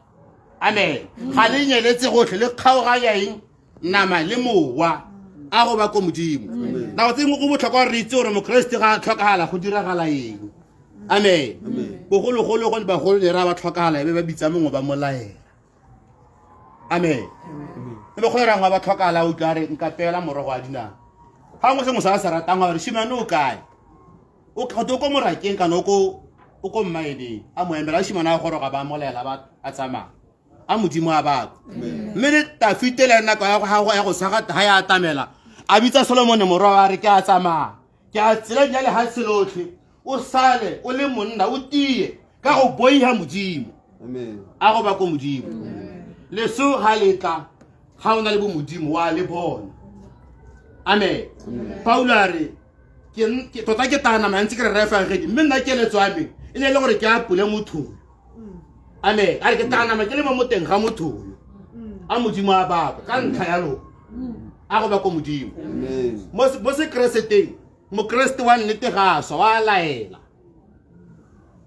amen ga le nyeletse gotlhe le kgaoganya eng nama le mowa a go ba ko modimo na go tsengwe go botlhokwa re itse gore mokeresete ga a tlhokagala go diragala eng amen bogologolo go le bagolo le ra ba tlhokagala e be ba bitsa mongwe ba molaela amen e be go le rangwa ba tlhokagala o tla re nka pela morogo a dinang ga ngwe sengwe sa se ratang wa re shimane o kae o ko morakeng kana o ko mmaeneng a mo emela shimane a goroga ba molaela ba a tsamaya a modimo a babo mme le Dafite le nako ya go sagata ga ya atamela a bitsa Solomon morwa wa re ke a tsamaya ke a tsela ya le ha selotlhe o sale o le monna o tie ka go boiha modimo a go ba ko modimo leso ga letla ga o na le bo modimo wa le bona amen Paulo a re ke tota ke tana mantsi ke re refa gedi mme nna ke letso a me e ne le gore ke apole motho amen a re ke tana ma ke le mo moteng ga motho a modimo a babo ka ntlha ya lo a go ba ko modimo mo se kereseteng mokeresete wa nnete ga swa wa laela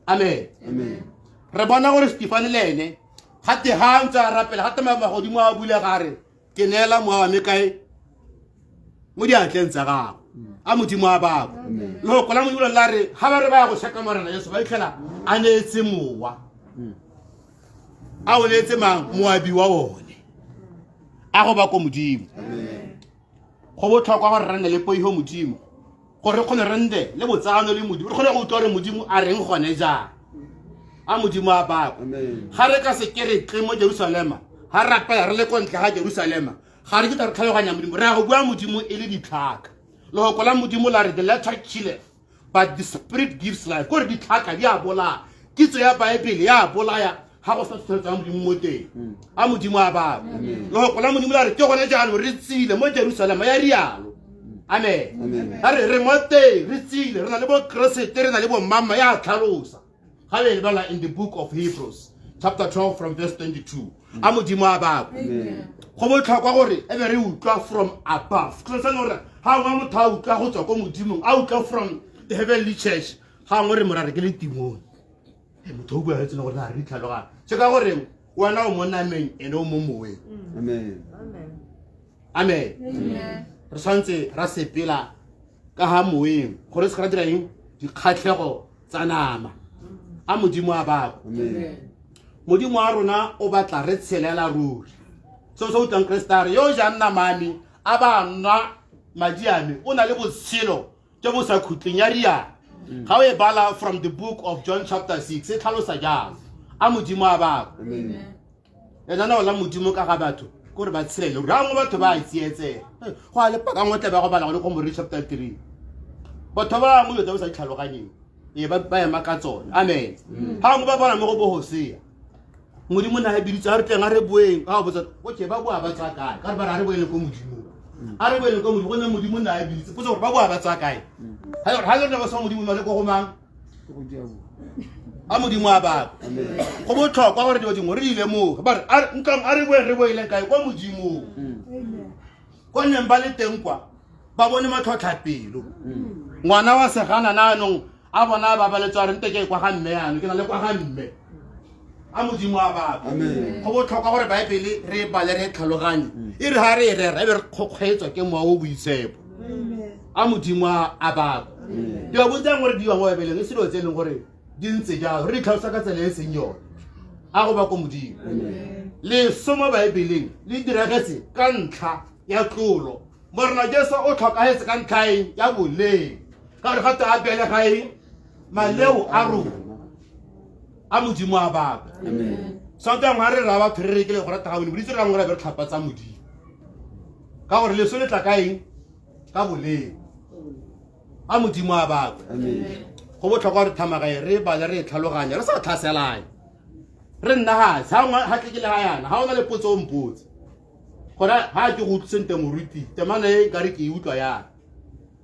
amen re bona gore Stefane le ene gate ha ntse a rapela gate magodimo a bule gare ke neela moa wa me kae mo diatleng tsa gago a modimo a babo le go kola modimo la re ga ba re ba ya go shaka morena Yesu ba itlhela a neetse mowa a o neetse mang moabi wa one a go ba ko modimo go botlhokwa gore re nne le poiho modimo gore re kgone re nne le botsagano le modimo re kgone go utlwa gore modimo a reng gone jang a modimo a babo ga re ka se keretle mo Jerusalema ga rapela re le ko ntle ga Jerusalema ga re ke re tlhaloganya modimo re a go bua modimo e le ditlhaka le go kola modimo la re the letter killeth but the spirit gives life gore ditlhaka di a bolaya kitso ya Baebele ya bolaya ga go sa tshwetsa modimo mo teng a modimo a babo le go kola modimo la re ke gone jaanong re tsile mo Jerusalema ya rialo amen a re mo teng re tsile re na le bo keresete re na le bo mama ya tlhalosa ga le bala in the book of Hebrews chapter 12 from verse 22 a modimo a babo go botlhokwa gore e be re utlwa from above ke se gore ha ngwa motho a utlwa go tswa ko modimong a utlwa from the heavenly church ga ngwe re morare ke le timong motho o bua etseng gore na re tlhaloga se ka gore wena o mo nameng ene o mo mowe amen re santse ra sepela ka ha moeng gore se ka dira eng dikgatlhego tsa nama a modimo a babo modimo a rona o batla re tshelela ruri so utlang kristare yo ja nna mami a ba nna madiame o na le botshelo jo bo sa khutleng ya ria ga o e bala from the book of John chapter 6 e tlhalosa jang a modimo a babo ena na ola modimo ka ga batho gore ba tshele ra mo batho ba tsietse go a le paka ngotle ba go bala go mo chapter 3 batho ba mo yo tsa sa tlhaloganyeng e ba ema ka tsone amen ha mo ba bona mo go bo hosea modimo na e bitsa re teng a re boeng ga botsa o ke ba boa ba tsa kae ka re ba re boele ko modimo a re boele ko modimo go modimo na e bitsa potsa gore ba boa ba tsa kae ha le ba sa modimo le go go mang a modimo a babo go botlhokwa gore dilo dingwe re ile mo ba re nkang a re boele kae ko modimo ko neng ba le teng kwa ba bone matlhotlha pelo ngwana wa segana nanong a bona ba ba le tswa re nte ke kwa ga mme yana ke na le kwa ga mme a modimo a babo go botlhokwa gore Baebele re bale re tlhaloganye e re ha re rera e be re kgokgwetswa ke moa o boitsepo a modimo a babo di ba botsang gore di wa mo Baebeleng e selo tse leng gore di ntse jalo re tlhalosa ka tsela e seng yone a go ba ko modimo le somo Baebeleng le diragetse ka ntlha ya tlolo morena Jesu o tlhokagetse ka ntlhaeng ya boleng ka gore gata a bele gae maleo a rona a modimo a babo Sometimes ha re ra ba thre ke le go rata ga bone boditse ra ngora be re tlhapa tsa modimo ka gore le so le tla ka eng ka boleng a modimo a batho go botlhokwa re thamagae re ba le re tlhaloganya re sa tlhaselane re nna ha ha tle ke le ga yana ha ona le potso o mpotse gora ha ke go tsente moruti temana e ka re ke utlwa yana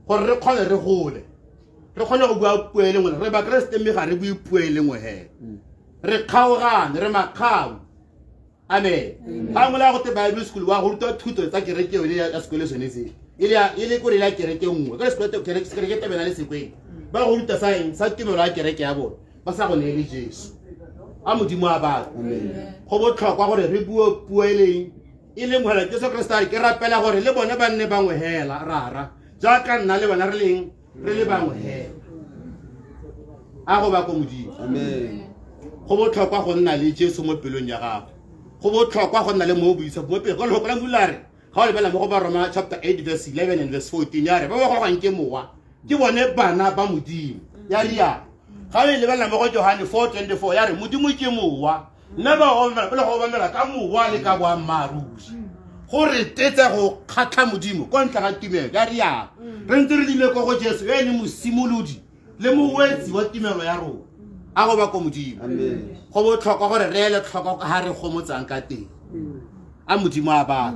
gore re kgone re gole re kgone go bua puo e le nngwe re ba kreste mme ga re bue puo e le nngwe he re kgaogane re makgao amen ha ngola go te bible school wa go ruta thuto tsa kereke le ya sekolo sone se ile ko re la kereke nngwe ka sekolo kereke te bena le sekweng ba go ruta science sa tumelo ya kereke ya bona ba sa go neele Jesu a modimo a batho go botlhokwa gore re bue puo e le ngwana Jesu Kriste ke rapela gore le bone ba nne bangwe hela rara jaaka nna le bana re le bangwe hela a go ba ko modimo amen go botlhokwa go nna le Jesu mo pelong ya gago go botlhokwa go nna le mo buisa mo pele go le go la bulare ga o lebela mo go ba Roma chapter 8 verse 11 and verse 14 ya re ba go gwa nke mowa ke bone bana ba modimo ya ria ga le lebela mo go Johane 4:24 ya re modimo ke mowa nna ba go ba go ba ka mowa le ka bwa marusi gore tetse go khatla modimo ko ntla ga tumelo ya ria re ntse re dile go Jesu ene mosimolodi le mowetsi wa tumelo ya rona a go ba ko modimo amen go botlhokwa gore re le tlhoko ga re gomotsang ka teng a modimo a ba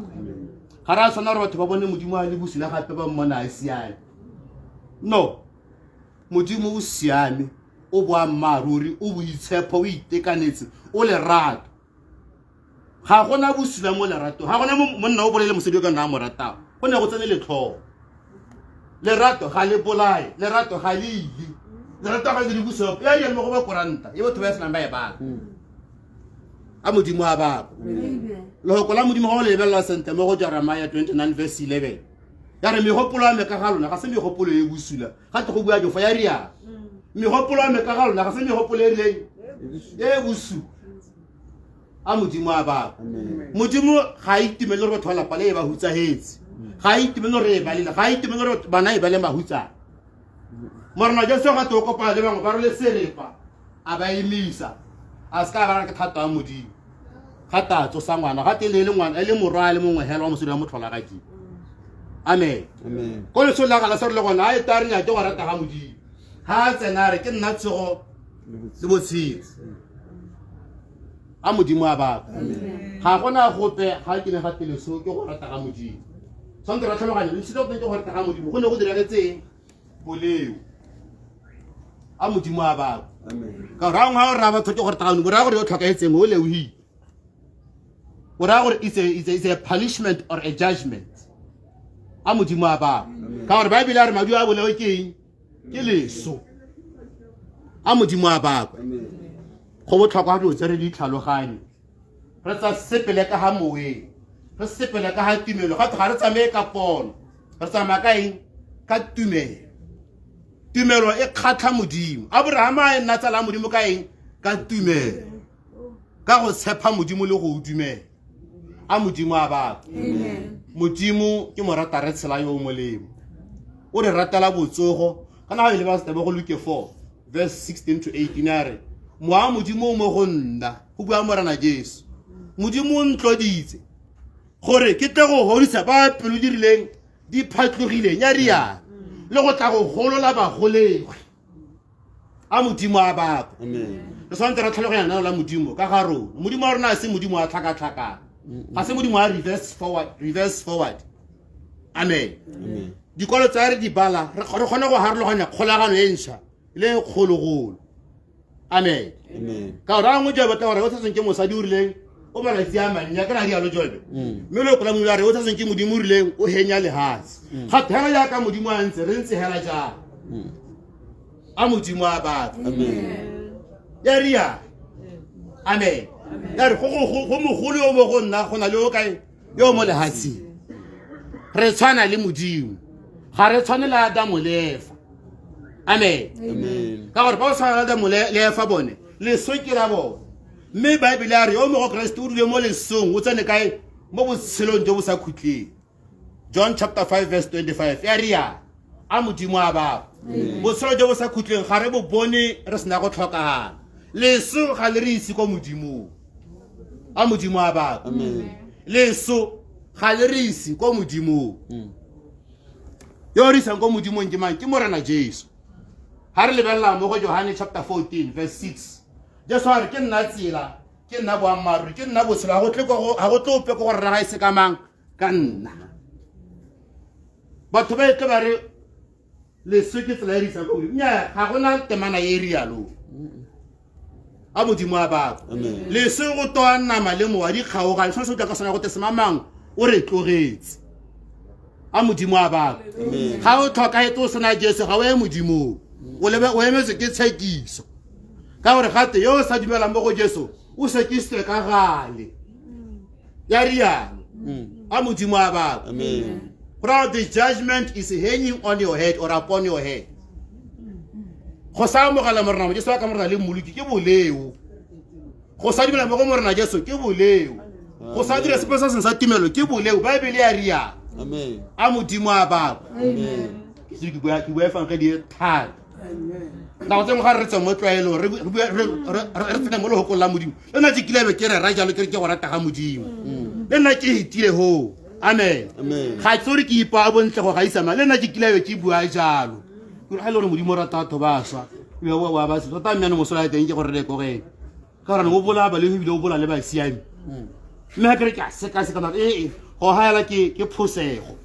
ga ra sona re batho ba bone modimo a le busila gape ba mmona a siame no modimo o siame o bua maruri o boitshepo o itekanetse o le rato ga gona busila mo lerato ga gona monna o bolele mosedi ka nna mo ratao go ne go tsene le tlhogo lerato ga le bolae lerato ga le ile lerato ga le di buso ya ya mo go ba koranta e botho ba se namba e ba a modimo a ba lo go la modimo go le lebella sente mo go Jeremiah 29 verse 11 ya re megopolo ya me ka ga lona ga se megopolo e busula ga te go bua jo fa ya ria megopolo ya me ka ga lona ga se megopolo e rileng e busu a modimo a ba modimo ga itumele re batho ba lapa le ba hutsahetse ga itumele re ba lela ga itumele re bana e ba le mahutsa morna ja se ga to kopa le bangwe ba re le serepa a ba imisa a ska ba re ke thata a modimo ga tatso sa ngwana ga te le ngwana e le morwa le mongwe hela wa mosudi wa mothola ga di amen amen go le sola ga la se le gona a e tarinya ke go rata ga modimo ha tsena re ke nna tsego le botshitsi a modimo a ba ga gona gope ga ke ne ga teleso ke go rata ga modimo santse ra tlhaloganya le sitse go ke go rata ga modimo go ne go diragetseng boleo a modimo a ba ka ra ngwa ra ba thoke go rata ga modimo ra gore yo tlhokaetseng o leuhi o ra gore it's a punishment or a judgment a modimo a ba ka gore Bible ya re madu a boleo ke leso a modimo a ba go botlhokwa go tsere di tlhaloganye re tsa sepele ka ha mowe re sepele ka ha tumelo ga re tsamae ka pono re tsamaya ka eng ka tumelo e kgatla modimo Abraham a nna tsala modimo ka eng ka tumelo ka go tshepa modimo le go dumela a modimo a ba modimo ke morata re tshela yo molemo o re ratela botsogo kana ga ile ba se go Luke 4 verse 16 to 18 are moa modimo mo go nna go bua morana Jesu modimo o ntloditse gore ke tle go hodisa ba pelo di rileng di phatlogileng ya ria le go tla go golola ba golego a modimo a ba amen re santse ra tlhaloganya na la modimo ka ga rona modimo a rona se modimo a tlhaka ga se modimo a reverse forward amen dikolo tsa re di bala re kgona go harologanya kgolagano e ntšha le kgologolo amen ka ra ngwe ja batla gore o tseng ke mosadi o rileng o ba la tsia manya ka ra lo jobe mme le kola molare o tseng ke modimo o rileng o henya le hats ga thela ja ka modimo a ntse re ntse hela ja a modimo a ba amen ya ria amen ya re go mogolo o bo go nna go na le o kae yo mo le hatsi re tshwana le modimo ga re tshwane la Adamu le Eva amen ka gore ba sa la Adamu le Eva bone le swekela bone mme Bible ya re o mo go Kristo o dile mo lesong o tsene kae mo botshelong jo bo sa khutleng John chapter 5 verse 25 ya ria a modimo a ba botshelo jo bo sa khutleng ga re bo bone re sena go tlhokagala leso ga le re isi ko modimo a modimo a baka leso ga le re ise ko modimong yo re isang ko modimong ke mang ke morena jesu ha re lebelela mo go Johane chapter 14 verse 6 jesu a re ke nna tsela ke nna boammaaruri ke nna botshelo ga go tlo ope ko gore ra ga ise ka mang ka nna batho ba tle ba re leso ke tsela e re isang ko modimo nnyaa ga gona temana e rialo a modimo a baka leso go toa nama le mowa di kgaogane tshwanetse o tla ka sona go te semamang o re tlogetse a modimo a baka ga o tlhokaete o sena jesu ga o ye modimong o emetse ke tshekiso ka gore gate yo o sa dumelang mo go jesu o sekisitswe ka gale ya rialo a modimo a baka proud the judgment is hanging on your head or upon your head go sa amogela morena jesu ka morena le mmoloki ke boleo go sa dumela mo go morena jesu ke boleo go sa dira sepe sa seng sa tumelo ke boleo baebele ya rialo a modimo a baka ke bua fang ka di thata na go tseng ga re tseng mo tlwaelo re tsena mo le go la modimo le nna tsikilebe ke re ra jalo ke go rata ga modimo le nna ke hitile ho amen ga tsore ke ipa bontle go gaisa ma le nna tsikilebe ke bua jalo ke re le modimo rata batho ba swa be wa ba se tota mmane mo sola teng ke gore le go ge ka rana go bola ba le bile go bola le ba siame mme ha ke re ka se ka na go haela ke phosego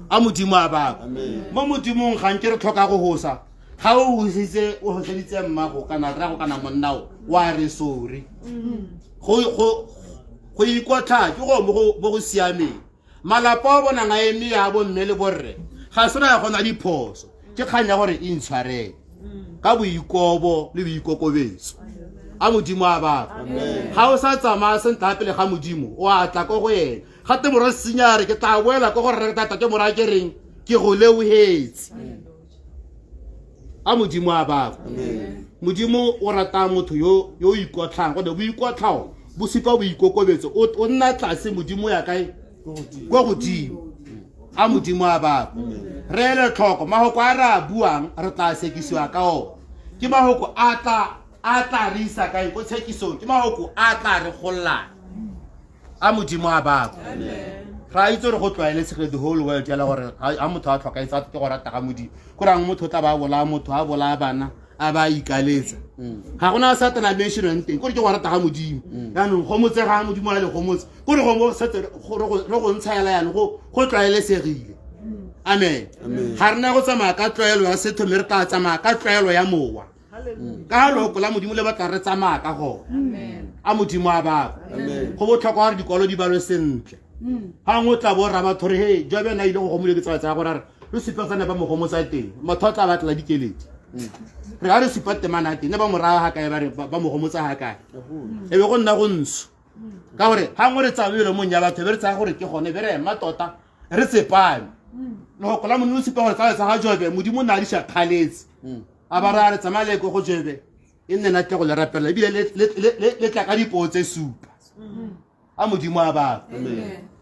a modimo a baka mo modimong ga nke re tlhoka go hosa ga o hositse o hotseditse mmago kana rra go kana monnao wa re sorry go ikotla ke go mo go siameng malapa a bona nga eme ya bo mme le borre ga sona ya gona diphoso ke kganya gore e ntshwarele ka boikobo le boikokobetso a modimo a baka ga o sa tsamaya sentle pele ga modimo o a tla ko go ena gate mora senyare ke tla boela ko gore re tata ke mora ke reng ke go leuhetse a modimo a baka modimo o rata motho yo ikotlang go ne boikotlao bo sipa boikokobetso o nna tlase modimo ya kae go godimo a modimo a baka re ele tlhoko mahoko a re a buang re tla sekisiwa ka o ke mahoko a tla re isa kae ko tshekisong ke mahoko a tla re gollang a modimo a baka ra itse re go tlwaeletsege the whole world ya la gore a motho a tlhoka itse ke go rata ga modimo go rang motho tla ba bola motho a bola bana a ba ikaletsa ga gona satana mention teng gore ke go rata ga modimo yaanong go motse ga modimo a le go motse gore go mo setse re go ntshayela yana go tlwaelesegile amen ga rena go tsamaya ka tlwaelo ya setho mme re tla tsamaya ka tlwaelo ya mowa ka loko la modimo le batla re tsamaya ka gona a modimo a baka go botlhokwa gore dikolo di balwe sentle ga ngwe tla bo rra batho re he jobe na ile go gomole ke tsala tsa go rare re sipatsane ba mogomo tsa teng motho a tla batla dikeledi re ga re sipate mana teng ba moraga ga kae ba mogomo tsa ga kae e be go nna go ntsho ka gore ga ngwe re tsabile mo nya batho be re tsaya gore ke gone be re ema tota re tsepame no go la mo no sipa gore tsa ga jobe modimo na di sha khaletse a ba ra re tsamale go jobe e nne na tle go le rapela ebile le tla ka dipotse supa a modimo a baka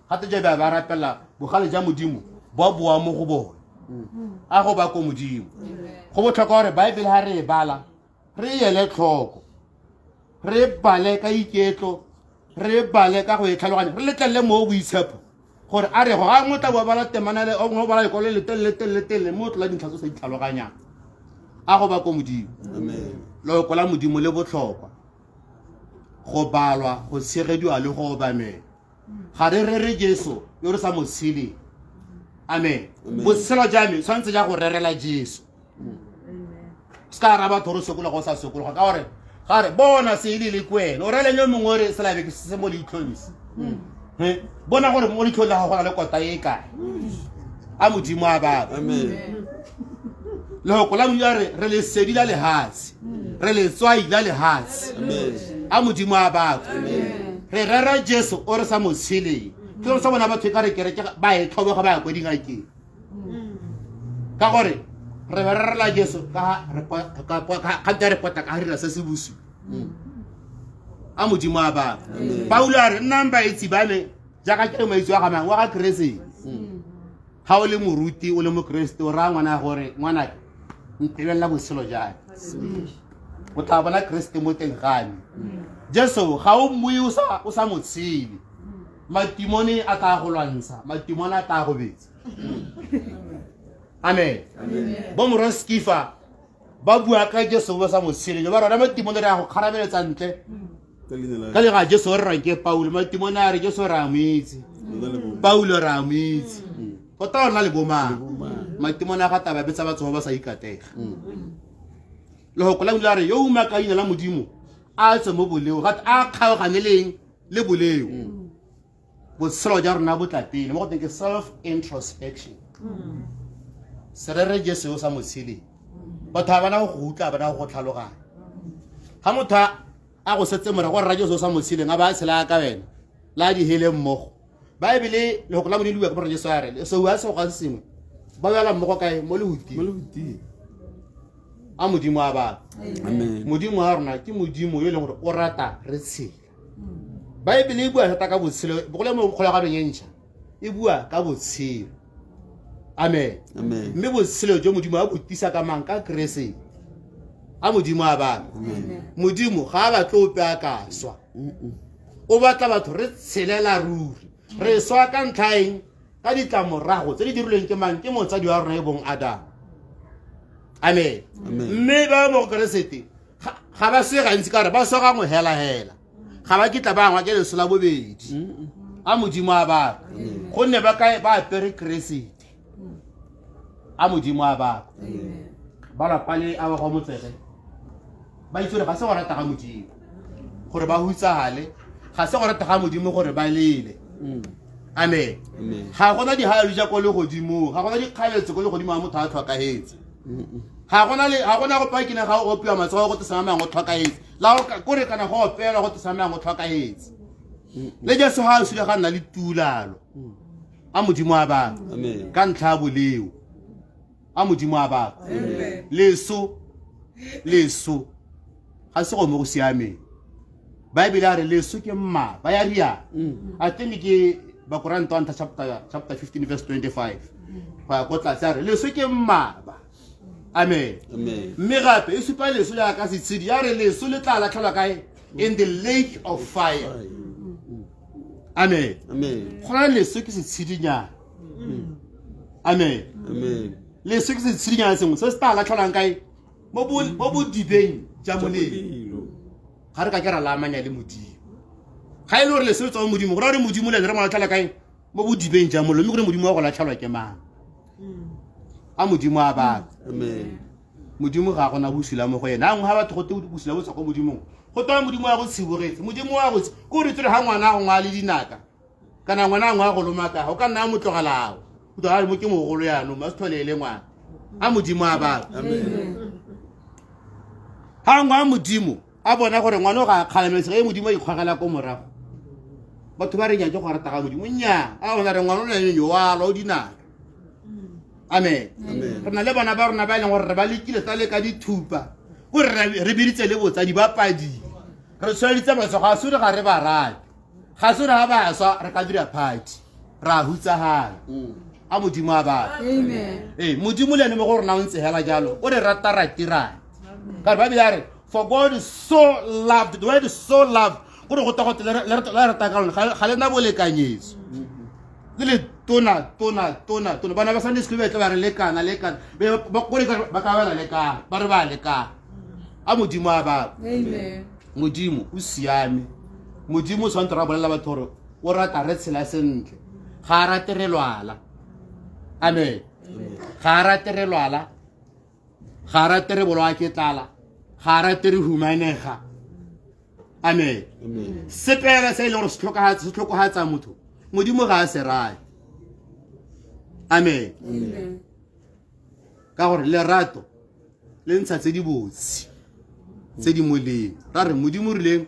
gate jobe a ba rapela bogale ja modimo bo boa mo go bona a go ba ko modimo go botlhokwa gore baebele ha re e bala re ele tlhoko re bale ka iketlo re bale ka go e tlhaloganya re letlelle mo boitshepo gore a re go ga ngwe tla bo bala temana le o ngo bala le kole le mo tla dintlha tse di tlhaloganyang a go ba ko modimo lo kola modimo le botlhokwa go balwa go tshegediwa le go obamela ga re Jesu yo re sa mo tshile amen botshelo jame tshwantse ja go rerela Jesu ska ra ba thoro sokola go sa sokola ka gore ga re bona se ile le kwena o rele nyo mongwe re se la be ke se mo le itlhomisa bona gore mo le tlhola go na le kota e kae a modimo a baba amen le go la mo re le sedila le hatsi re le tswaila le hatsi amen a modimo a baba amen re rera Jesu o re sa mo tshile ke re sa bona batho ka re kere ba e tlhobe ga ba go dingake ka gore re rera Jesu ka re pota ka rira se se busu a modimo a baba Paulo a re namba itse ba me jaaka ke maitse wa ga mang wa ga krese ha o le moruti o le mo Kristo ra ngwana gore ngwana ntebella boselo jang o tla bona kreste mo teng gane jesu ga o mmui o sa mo tshele matimone a tla go lwantsha matimone a tla go betsa amen bo morwa skifa ba bua ka jesu ba sa mo tshele ba rona matimone re a go kgarabeletsa ntle ka le ga jesu re rang ke paulo matimone a re jesu ra moitse paulo ra moitse go ta ona le bomang matimone a ga taba betsa batho ba sa ikatega le go kola ngula re yo o makaina la modimo a tse mo boleo ga a kgaoganeleng le boleo botshelo ja rona botlatile mo go teng ke self introspection serere jesu o sa mo tshele batho ba bana go utla ba na go tlhaloganya ga motho a go setse mora go rra jesu o sa mo tshele nga ba tshela ka wena la di hele mmogo baebile le go la mone liwa ka mora jesu a re so wa se go ga sengwe ba bala mmogo kae mo le huti a modimo a ba amen modimo a rona ke modimo yo le gore o rata re tshela baebile e bua thata ka botshelo bogole mo kgolaganong e ntšha e bua ka botshelo amen mme botshelo jo modimo a botisa ka mang ka krese a modimo a ba modimo ga a batlo ope a ka swa o batla batho re tshelela ruri re swa ka ntlhaeng ka ditlamorago tse di dirilweng ke mang ke motsadi wa rona e bong adam amen mme ba mo keresete ga ba se gantsi ka re ba soga mo hela ga ba kitla ba ngwa ke leso la bobedi a modimo a ba gonne ba kae ba apere keresete a modimo a ba ba la pale a ba go motsege ba itse ga se go rata ga modimo gore ba hutsagale ga se go rata ga modimo gore ba lele amen ga gona di haelo ja go le godimo ga gona di kgaeletse go le godimo a motho a tlhokagetse ga gona go pakina ga o opiwa matsogo go tsama mang go tlhokagetse la go re kana go opela go tsama mang go tlhokagetse le jesu ha o sile ga nna le tulalo a modimo a ba ka ntlha boleo a modimo a ba leso ga se go mo go siameng baebile a re leso ke mma ba ya ria a tene ke bakoranta chapter 15 verse 25 ga go tla sa re leso ke mma amen mme gape e supa leso ya ka se tshedi ya re leso le tla latlhelwa kae in the lake of fire amen gona leso ke se tshidinyana amen leso ke se tshidinyana sengwe se se tla latlhelwang kae mo bodibeng ja molelo ga re ka ke ra lamanya le modimo ga e le gore leso le tswa mo modimo go ra gore modimo le re mo latlhela kae mo bodibeng ja molelo mme gore modimo wa go latlhelwa ke mang a modimo a ba modimo ga gona busula mo go yena a ngwe ga batho go te busula bo tswa go modimong go toa modimo ya go tshibogetse modimo wa go ko re tsere ga ngwana a go ngwa le dinaka kana ngwana a ngwe a go lomaka go ka nna a motlogalago go toa mo ke mogolo yanong ma se tlholele ngwana a modimo a ba ga ngwe a modimo a bona gore ngwana o ga kgalameletse ge modimo a ikgwagela ko morago batho ba re nyake go rata ga modimo nnyaa a bona re ngwana o nanenyo wala o dinaka amen re na le bana ba rona ba e leng gore re ba lekile tsa le ka dithupa kore re biditse le botsadi ba padile re tshwaneditse matso ga sore ga re ba rate ga sore ga ba swa re ka dira party ra hutsagala a modimo a ba modimo le ene mo go rona o ntse hela jalo o re rata ratirane ka re ba bile a re for God is so loved the word is so loved gore go tagote le rata ka lona ga le na bolekanyetso le tona bana ba Sunday school ba tla ba re lekana ba gore ba ka bana lekana ba re ba lekana a modimo a ba modimo o siame modimo o tshwanetse ra bolela batho gore o rata re tshela sentle ga a rate re lwala amen ga a rate re lwala ga a rate re bolwa ke tlala ga a rate re humanega amen sepela se e leng gore se tlhokogatsa motho modimo ga a se rate amen ka gore lerato le ntsha tse di botsi tse di molemo ra re modimo rileng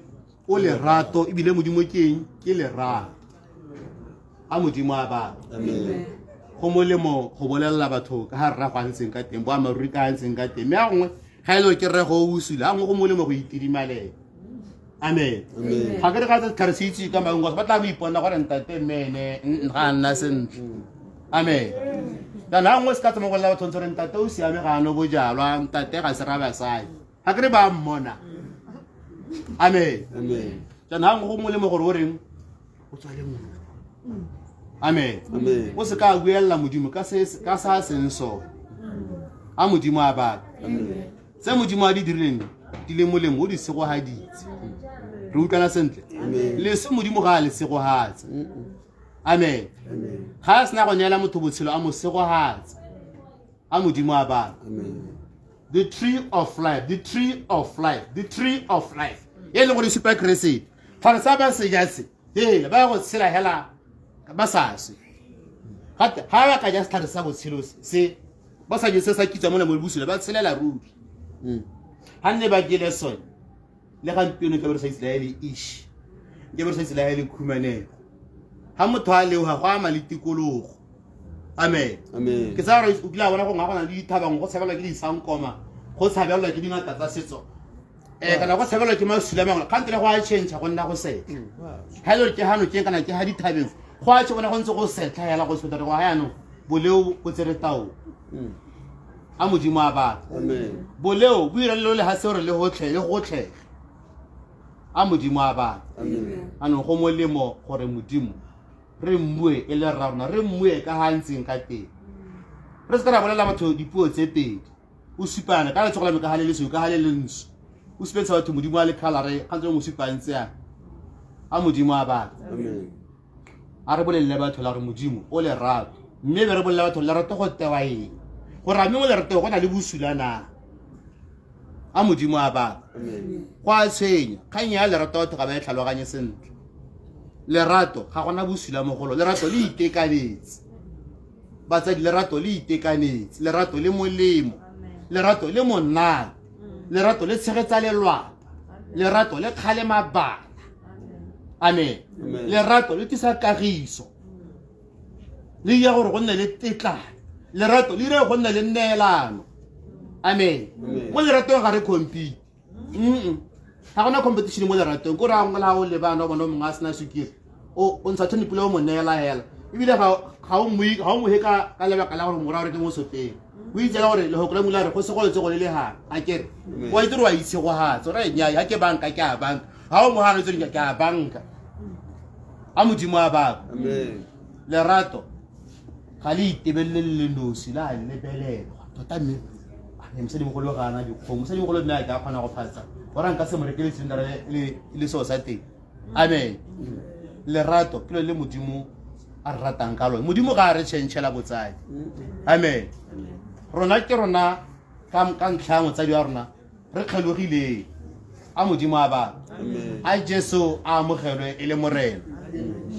o lerato ebile modimo ke eng ke lerato a modimo a ba go molemo go bolelela batho ka ga rra go antseng ka teng bo amaruri ka antseng ka teng mme a gongwe ga e le ke rre go o busule a ngwe go molemo go itidimalela amen ga ke re ga tsa se itse ka maungo ba tla bo ipona gore ntate mene ga nna sentle amen kana ngwe se ka tsama go lela batho gore ntate o siame ga no bojalwa ntate ga se ra basadi ga ke re ba mmona amen Amen. jaanong go molemo gore o reng o tswale motho amen Amen. o se ka buelela modimo ka sa seng sone a modimo a baka se modimo a di dirileng di le molemo o di segogaditse re utlwana sentle le se modimo ga a le segogatse amen ga a sena go neela motho botshelo a mo segogatse a modimo a baka the tree of life the tree of life the tree of life e leng gore supa keresete ga sa ba se ja se hele ba go tshela hela ba sa se ga ba ka ja setlhare sa botshelo se ba sa je se sa kitsa mona mo busula ba tshelela ruri ha nne ba ke le sone le ga ntino ke bere sa Israeli ish ke bere sa Israeli khumane ha motho a leo ha go ama le tikologo amen Amen. ke sa re o dila bona go ngwana le dithabang go tshabela ke di sankoma go tshabela ke dingata tsa setso kana go tshabela ke masula mangwe kante le go a change go nna go setla ha le ke hano ke kana ke ha dithabeng go a tsona go ntse go setla ya la go setla go ha no boleo go tsere tao a modimo a ba Amen. boleo bu ira le ha se re le gotlhe le gotlhe a modimo a ba Amen. ano go molemo gore modimo re mmue e le rarona re mmue ka hantseng ka teng re se ka ra bolela batho dipuo tse pedi o supana ka letsogo la me ka halele se ka halele ntsho o supetsa batho modimo a le khalare ga ntse mo supantse a modimo a ba Amen. a re bolelle batho la re modimo o le rato mme be re bolelle batho le rato go tewa eng gore a mme mo le rato go na le busulana a modimo a ba Amen. go a tshwenya kgang ya le rato batho ga ba e tlhaloganye sentle lerato ga gona bosula mogolo lerato le itekanetse batsadi lerato le itekanetse lerato le molemo lerato le monate lerato le tshegetsa lelwana lerato le kgale mabaka amen lerato le tisa kagiso le ya gore go nne le tetlana lerato le dire go nne le neelano amen mo leratong ga re compete ga gona competition mo leratong ko ra ngala o le bana bona mo nga sena sukiri o ntsha thoni pula o mo neela hela ibile ga o mo heka ka lebaka la gore mora re ke mo soteng o itsela gore le go kula mula re go se go letse go le ha a kere wa itse wa itse go ha tsora nya ha ke banka ke a banka ha o mo hana tseng ke a banka a modimo a ba Amen. lerato ga le itebelele le nosi la le belelo tota mme a mse di mo go lo gana di kgomo se di mo go lo nna ka kgona go phatsa ora nka se mo rekele tsindara le so sa teng amen lerato ke le modimo a ratang ka lo modimo ga re tshentshela botsadi amen rona ke rona ka ntlha motsadi wa rona re kgelogile a modimo a ba a Jesu a amogelwe e le morena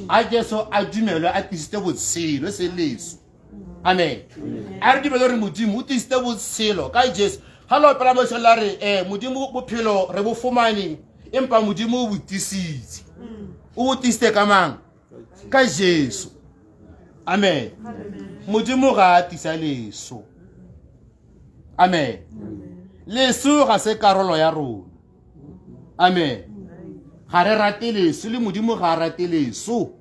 a Jesu a dumelwe a tlisitse botshelo se leso amen a re dumele re modimo o tlisitse botshelo ka Jesu ha lo pela mo sela re modimo bophelo re bo fumane empa modimo o botisitse o botiste ka mang ka Jesu amen modimo ga a tisa leso amen leso ga se karolo ya rona amen ga re rate leso le modimo ga a rate leso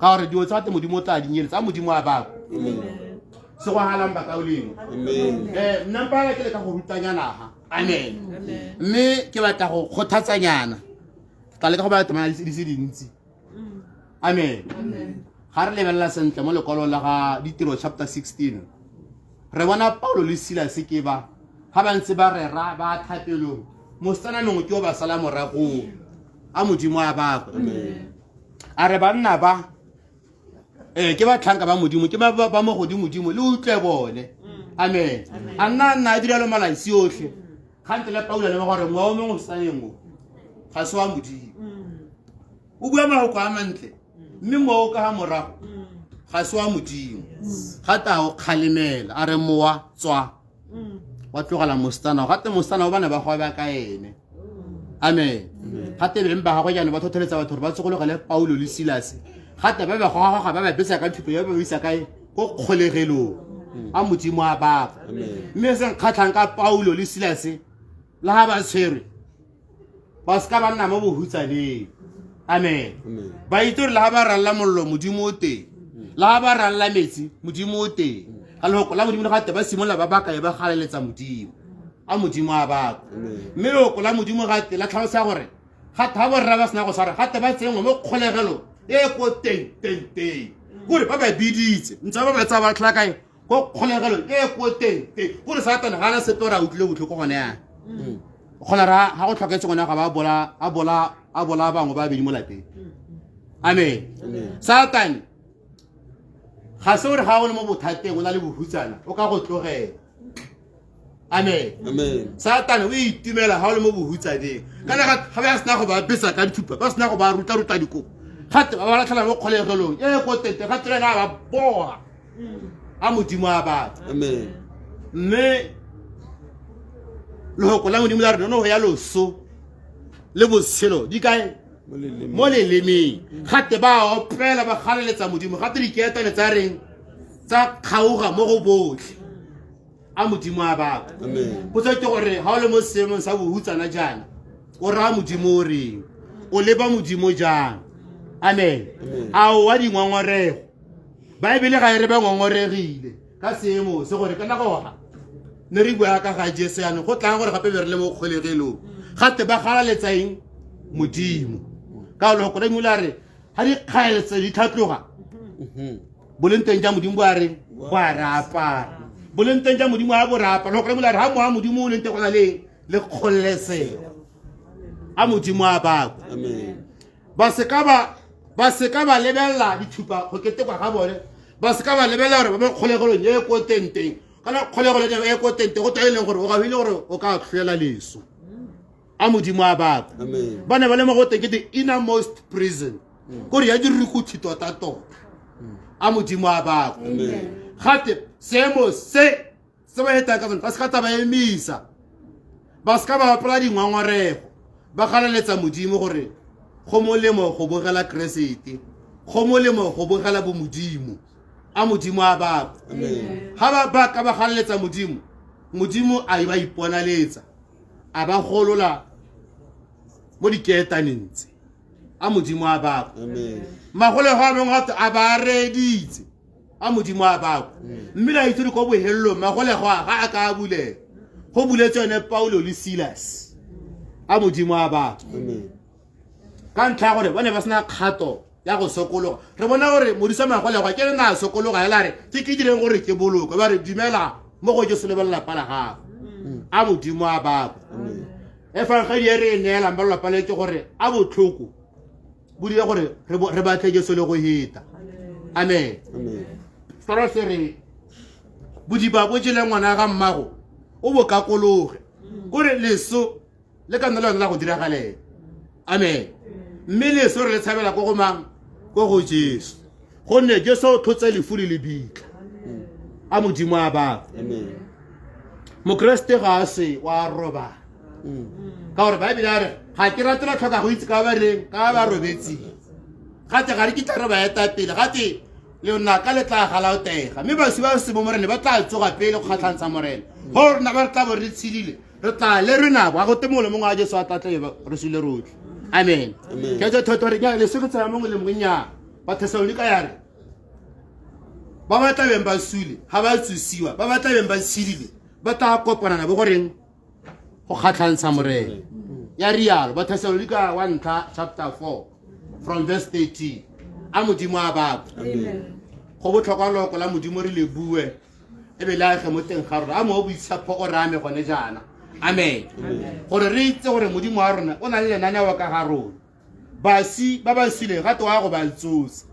ka gore dio tsa te modimo tla dinyeletsa modimo a bako se go halang ba ka o leng nna mpala ke le ka go rutanyana ha amen mme ke batla go kgothatsanyana ka le ka go ba temana di se dintsi amen ga re lebelela sentle mo lekolo la ga ditiro chapter 16 re bona Paulo le Silas ke ba ga ba ntse ba rera ba thapelong mosana nngwe ke o ba sala morago a modimo a bako a re banna ba ke ba tlhanka ba modimo ke ba mo godimo le utlwe bone amen a nna a direlo malaisi otlhe kgante le Paulo le ba gore ngwa o mongwe sanengo ga se wa modimo o bua mahoko a mantle mme mo ka ha morago ga se wa modimo ga ta o khalemela a re mowa tswa wa tlogala mostana ga te mostana o bana ba go ba ka ene amen ga te beng ba go jana ba thotheletsa batho ba tsogologele Paulo le Silas ga te ba ba go ga ba besa ka thipo ya ba isa kae go kgolegelo a modimo a ba mme se kgatlhang ka Paulo le Silas la ha ba tshwere ba ska ba nna mo bohutsaneng amen ba itore la ha ba ralla mollo modimo o teng la ha ba ralla metsi modimo o teng ga lehoko la modimo ga te ba simolla ba baka e ba galeletsa modimo a modimo a bako mme loko la modimo gate la tlhalosa gore gate ga borra ba sena go swara gate ba tsengwe mo kgolegelo e ko teng gore ba ba biditse ntse ba ba tsa ba tlhaka ko kgolegelo e ko teng gore satana ga na setora utlile botlhoko gone ya gona ra ha go tlhoketse gona ga ba bola bangwe ba bedi mo lapeng amen satana ga se gore ga o le mo bothateng o na le bohutsana o ka go tlogela amen satana o itumela ga o le mo bohutsaneng ka na ga ba sena go ba besa ka dithupa ba sena go ba ruta dikoko gate ba ba tlhala mo kgolegelong e ko tete ga tsela na ba boa a modimo a batho mme lehoko la modimo la rena no ya loso le botshelo di kae mo lelemeng gate ba opela ba galeletsa modimo gate diketane tsa reng tsa kgaoga mo go botlhe a modimo a batho potso ke gore ga o le mo seemong sa bohutsana jaana o raya modimo o reng o leba modimo jang amen a o wa dingongorego baebele ga e re ba ngongoregile ka seemo se gore ka nagoga ne re bua ka ga Jesu yana go tlang gore gape be re le mo kgolegelong gate ba galaletsa eng modimo ka lo go re mula re ha di kgaeletse di tlhatloga bolenteng ja modimo ba re ba rapa bolenteng ja modimo a bo rapa lo go re mula re ha mo modimo o lente go na le kgollesego a modimo a bako ba se ka ba lebella dithupa go ketekwa ga bone ba se ka ba lebella gore ba mo kgolegelong e ko tenteng kana kgolegelo e ko tenteng go taeleng gore o ga bile gore o ka tlhela leso a modimo a bako ba ne ba le mo go teng ke the innermost prison gore ya dirikuthi tota a modimo a bako gate seemo se ba eta ka tsone ba se ka taba emisa ba se ka ba bapela dingwangwarego ba galaletsa modimo gore go molemo go bogela Keresete go molemo go bogela bo modimo a modimo a bako ga ba ka ba galaletsa modimo a ba iponaletsa a ba golola mo diketaneng tse a modimo a bako magole ga mongwe a ba reditse a modimo a bako mme la itse go bohello magole ga a ka bule go buletse ne Paulo le Silas a modimo a bako ka ntlha gore ba ne ba sena kgato ya go sokologa re bona gore modisa magole ga ke re na sokologa ela re ke direng gore ke boloko ba re dumela mo go Jesu le lelapa la gago a modimo a bako e fa ga di re neela ba lelapa le ke gore a botlhoko bo dire gore re batle Jesu le go hita amen sara se re bodiba bo jele ngwana ga mmago o bo kakologe gore leso le ka nna la go diragale amen mme leso re le tshabela go mang go go Jesu gonne Jesu o tlotse lefu le lebitla a modimo a bako mo Kriste ga se wa roba ka gore ba bila re ga ke ratela tlhoka go itse ka ba reng ka ba robetsi gate ga re ke tla re ba eta pele gate le nna ka le tla gala o tega mme ba se ba se bo morene ba tla tsoga pele go kgatlhantsha morene go rena ba re tla bo re tshidile re tla le re nabo ga go temole mongwe a Jesu a tlatla re sile rotlhe amen ke tse thotho re nya le se go tsaya mongwe le mongwe nya ba Thessalonika ya re ba ba tla beng ba sule ha ba tsusiwa ba ba tla beng ba tshidile ba tla kopana na bo goreng go kgatlhantsha morene ya rialo ba Thessalonika 1 chapter 4 from verse 30 a modimo a bako go botlhokwa loko la modimo re le bue e be la ge mo teng ga rona a mo boitshepo o rame gone jaana amen gore re itse gore modimo wa rona o na le lenane wa ka ga rona basi ba ba sile ga toa go ba ltsotsi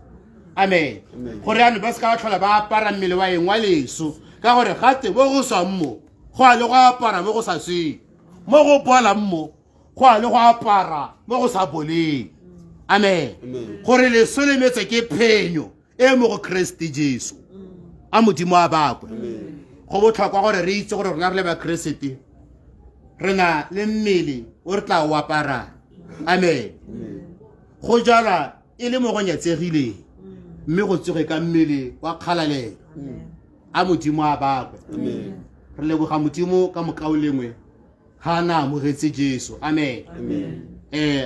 amen gore ane ba se ka tlhola ba apara mmele wa eng wa leso ka gore gate bo go swa mmo go a le go apara mo go sa se mo go bola mmo go a le go apara mo go sa boleng amen gore le solemetse ke phenyo e mo go Kriste Jesu a modimo a bako go botlhokwa gore re itse gore rena re le ba Keresete re na le mmele o re tla o apara amen go jala e le mo go nyatsegile mme go tsoge ka mmele wa kgalalelo a modimo a bako re leboga modimo ka mokaolengwe ga na amogetse Jesu amen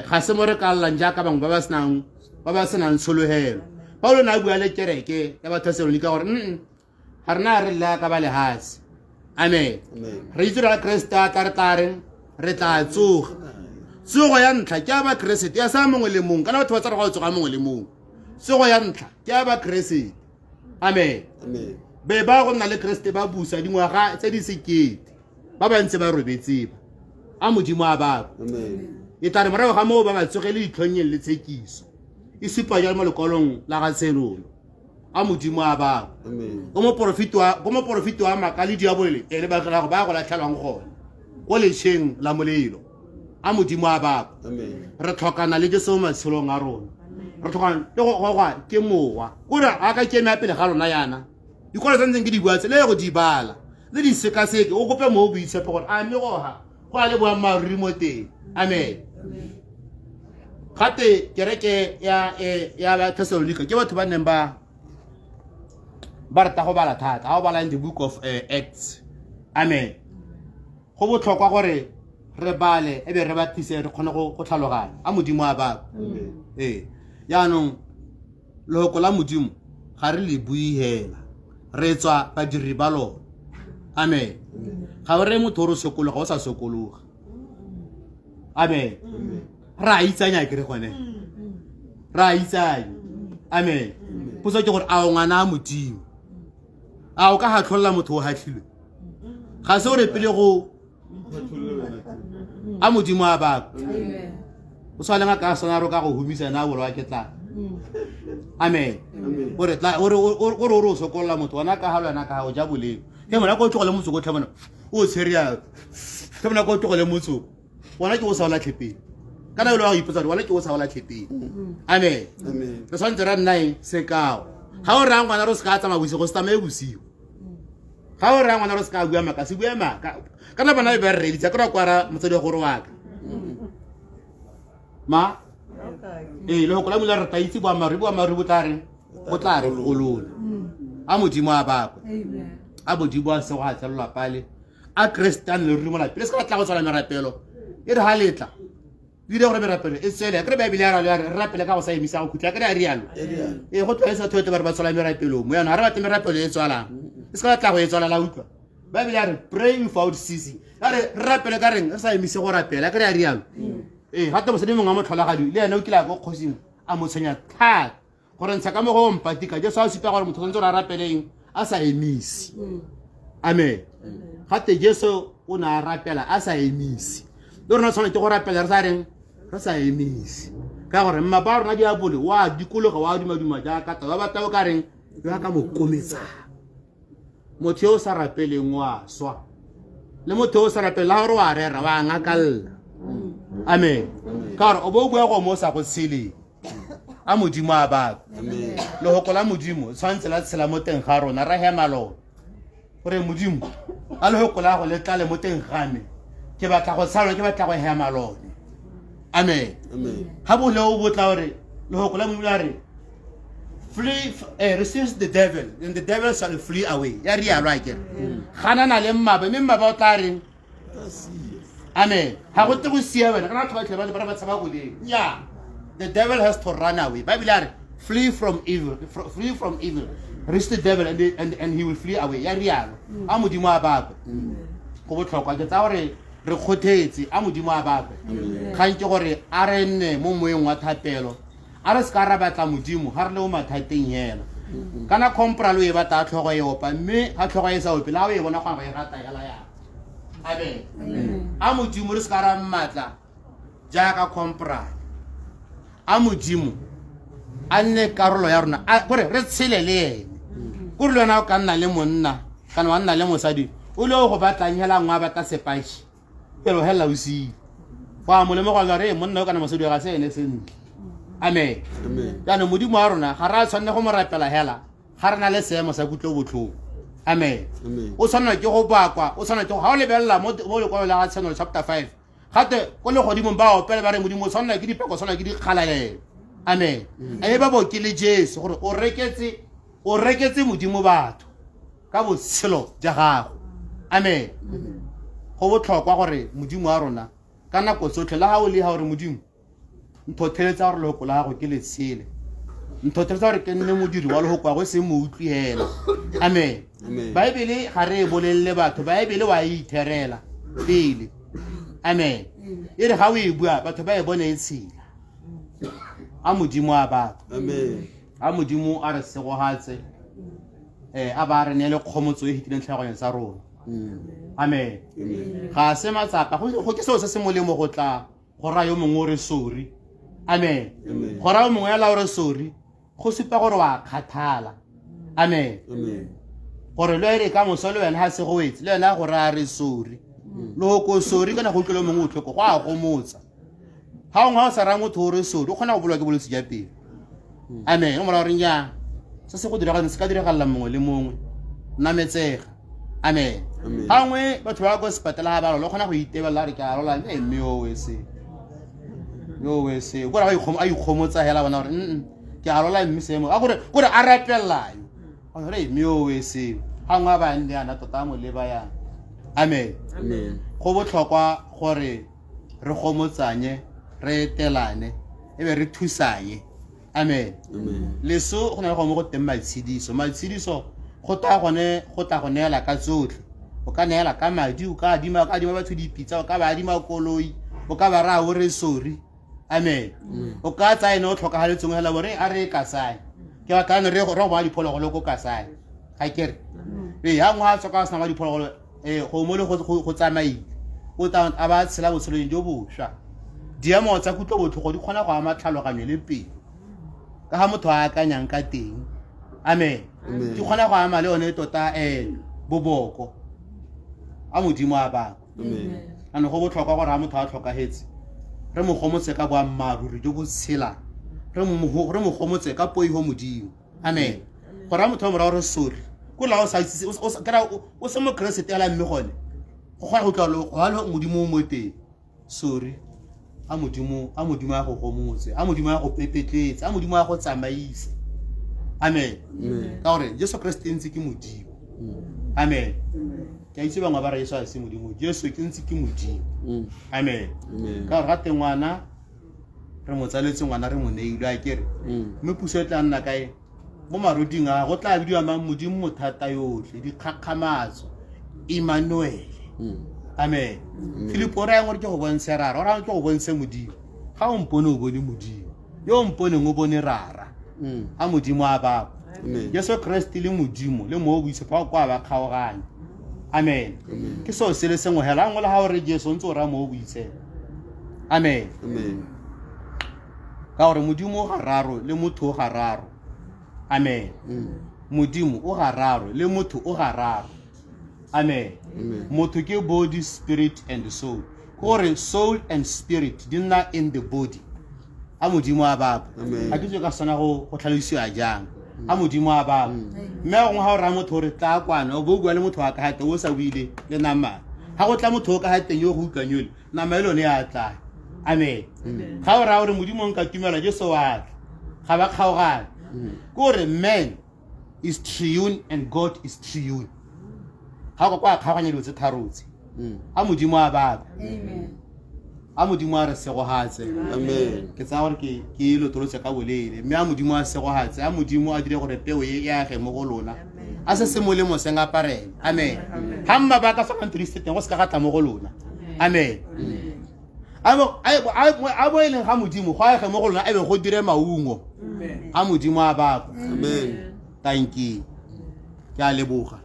ga se mo re ka llang jaaka bangwe ba ba senang tshologelo Paulo na bua le kereke ya ba Thessalonika gore ga rena re lla ka ba lehase amen re itse ra kresta tla re tla tsoga tsogo ya ntlha ke ya ba kreste ya sa mongwe le mongwe kana batho ba tsara go tsoga mongwe le mongwe tsogo ya ntlha ke ya ba kreste amen be ba go nna le kreste ba busa dingwaga tse di sekete ba bantse ba robetse ba a modimo a ba e tare morago ga moo ba ba tsogele ditlhonyeng le tshekiso e supa jalo mo lekolong la ga tselolo a modimo a ba go mo porofiti wa maka le diabolele ene ba go latlhelwang gone ko letšheng la molelo a modimo a ba re tlhokana le jesu mo matshelong a rona re tlhokana le go gogwa ke mowa kore a ka keme ya pele ga lona yana dikolo tsa ntseng ke di buatse le go di bala le di sekaseke o kope mo o boitshepe gore a mme goga go a le boammaaruri mo teng amen gate kereke ya ba Thessalonica ke batho ba neng ba rata go bala thata ga o bala in the book of Acts amen go botlhokwa gore re bale e be re batise re kgone go tlhaloganya a modimo a ba yaanong lehoko la modimo ga re le bui hela re tswa badiri ba lona amen ga o re motho o re sokologa o sa sokologa amen ra itsanya ke re gone ra itsanya amen potso ke gore a o ngwana a modimo a o ka hatlholla motho o hatlhilwe ga se o re pele go a modimo a bako o sa lenga ka sonaro ka go humisa na bolwa ke tla amen gore o sokolla motho wana ka halwa na ka o ja boleng ke mona go tlogole motho go tlhabana o serious ke mona go tlogole motho wana ke o sa ola tlhepeng kana lo a ipotsa wana ke o sa ola tlhepeng amen re swantse ra nna sekao ga o rang ngwana ro se ka tsama busi go stame busigo ga o rang ngwana ro se ka bua maka se bua maka kana bana ba re ditsa ka kwara motsedi go rwaka ma le go la mula re taitsi bo amaru botlare go lona a modimo a bako a modimo a se go a tselola pale a Christian le rimo la pele se ka tla go tsala merapelo e re ha letla dire gore merapelo e tsele ka Bible ya re rapela ka go sa emisa go khutla ka re a rialo go tlhaisa thote ba re ba tsala merapelo mo yana re ba te merapelo e tswala e se ka tla go e tswala la utlwa Bible ya re praying without ceasing re rapela ka reng re sa emise go rapela ka re a rialo hata bosedi mongwe mo tlholagadi le ene o kila go kgosing a mo tshenya thata gore ntsha ka mo go mpatika je sa o sipa gore motho o ntse o rapeleng a sa emisi amen gate jesu o na rapela a sa emisi le rona tshwanetse go rapela re sa reng re sa emisi ka gore mma ba rona di apole wa dikologa wa dumaduma jaaka ta ba batla o ka reng ya ka mo kometsa motho o sa rapeleng wa swa le motho o sa rapela gore wa rera wa ngakalla amen ka gore o bo bua go mo sa go tshele a modimo a ba le go kola modimo tshwantse la tshela mo teng ga rona ra hema lo gore modimo a le go kola go letlale mo teng ga me ke batla go tsala ke batla go hema lo amen ha bo le o botla gore le go kola modimo re flee resist the devil and the devil shall flee away ya ri ya lwa ke gana na le mmabe o tla reng amen ha go go sia wena kana tlotle ba le ba tsaba go le nya the devil has to run away Bible are flee from evil resist the devil and he will flee away ya rialo a modimo a baba go botlhokwa ke tsa gore re khothetse a modimo a baba ga nke gore a re nne mo moeng wa thapelo a re se ka ra batla modimo ga re le o mathateng hela kana compra lo e batla tlhogo e opa mme ga tlhogo e sa ope la o e bona go ga e rata hela ya amen a modimo re se ka ra mmatla jaaka compra a modimo a nne karolo ya rona gore re tshele le ene gore le wena o ka nna le monna kana wa nna le mosadi o le go batlang hela ngwa batla sepashi pero hela o si wa mo le mo ga re monna o kana mosadi ga se ene sentle amen yana modimo a rona ga ra tshwanne go mo rapela hela ga rena le seemo sa kutlo botlhoko amen o tshwanna ke go bakwa o tshwanna ke ga o lebella mo le kwa la Channel chapter 5 gate ko le godimo ba opela ba re modimo o tshwanna ke dipeko tshwanna ke di kgalalele amen e ba bo ke le Jesu gore o reketse modimo batho ka botshelo ja gago amen go botlhokwa gore modimo a rona ka nako tsotlhe la ga o le ga gore modimo ntho theletsa gore le go la go ke le tshele nthotloetsa gore ke nne modiri wa lehoko wa go se mo utlwi hela amen baebele ga re e bolelele batho baebele wa itherela pele amen e re ga o e bua batho ba e bone e tshila a modimo a batho a modimo a re segogatse a ba re neele kgomotso e hitileng tlhaloganyong tsa rona amen ga se matsapa go ke seo se se molemo go tla go raya yo mongwe o re sori amen go raya yo mongwe ya la o re sori go supa gore wa kgathala amen gore le ere ka moso le wena ha se go wetse le wena go raya re sori le go sori kana go tlelo mongwe o tlhoko go a go motsa ha o nga o sa raya motho o re sori o kgona go bolwa ke bolwetse ja pele amen o mola gore nya se se go diragala se ka diragala mongwe le mongwe nametsega amen ha ngwe batho ba go sepatela ba lo kgona go itebela re ka rola mme yo wese go ra a ikgomotsa hela bona gore ke a rola mme se mo a gore a rapelayo a re mme wese ha ngwa ba ndi ana tota mo le ba ya amen go botlhokwa gore re gomotsanye re telane e be re thusanye amen leso go na go mo go teng maitshidiso go ta go neela ka tsotlhe o ka neela ka madi o ka adima batho dipitsa o ka ba adima koloi o ka ba ra o re sori amen o ka tsaya no tlhokagaletseng hela bore a re ka sai ke ba kana re go ba diphologolo go ka sai ga kere ha ngwa tsa ka sana ba diphologolo go mo le go tsamaile o ta a ba tshela botshelo jo bosha diamo tsa kutlo botlhogo di kgona go ama tlhaloganyong le pele ka ha motho a akanyang ka teng amen di kgona go ama le one tota boboko a modimo a ba ano go botlhokwa gore a motho a tlhokagetse re mo gomotse ka boammaruri jo bo tshela re mo gomotse ka poiho modimo amen gore a motho mo ra re sori go la o sa itse o se mo kriste ala mme gone go gwa go tlalo go ala modimo mo teng sori a modimo a go gomotse a modimo a go pepetletse a modimo a go tsamaisa amen ka gore Jesu Kriste ntse ke modimo amen ke itse bangwe ba re Yesu a se modimo Jesu ke ntse ke modimo amen ka gore ga tengwana re mo tsaletse ngwana re mo neilwe a kere mme puso e tla nna kae mo maruding a go tla bidiwa mang modimo mothata yotlhe dikgakgamatso Emmanuel amen Filipo ra ngore ke go bontshe rara ora ke go bontshe modimo ga o mpone o bone modimo yo mpone ngo bone rara a modimo a ba Yesu Kriste le modimo le mo buise pa kwa ba kgaoganya amen ke so se le sengwe hela ngola ha o re Jesu ntse o ra mo buise amen ka gore modimo ga raro le motho ga raro amen modimo o ga raro le motho o ga raro amen motho ke body spirit and soul gore soul and spirit di nna in the body a modimo a baba a ke ka sana go tlhalosiwa jang a modimo a baba mme go ha o ra motho re tla kwana o bo bua le motho wa ka hate o sa buile le nama ha go tla motho ka hate yo go ukanyole nama ile ne ya tla amen ga o ra o re modimo nka tumela Jesu wa ga ba kgaogana gore man is triune and God is triune ha go kwa kgaoganya dilo tse tharotse a modimo a baba amen a modimo a re segohatse amen ke tsa gore ke lo tolotse ka bolele mme a modimo a segohatse a modimo a dire gore peo e ya ge mo go lona a se molemo se nga parela amen ha mma ba ka sa Kriste teng go se ka gatla mo go lona amen a bo eleng ga modimo go a ge mo go lona e be go dire maungo a modimo a baba amen thank you ke a leboga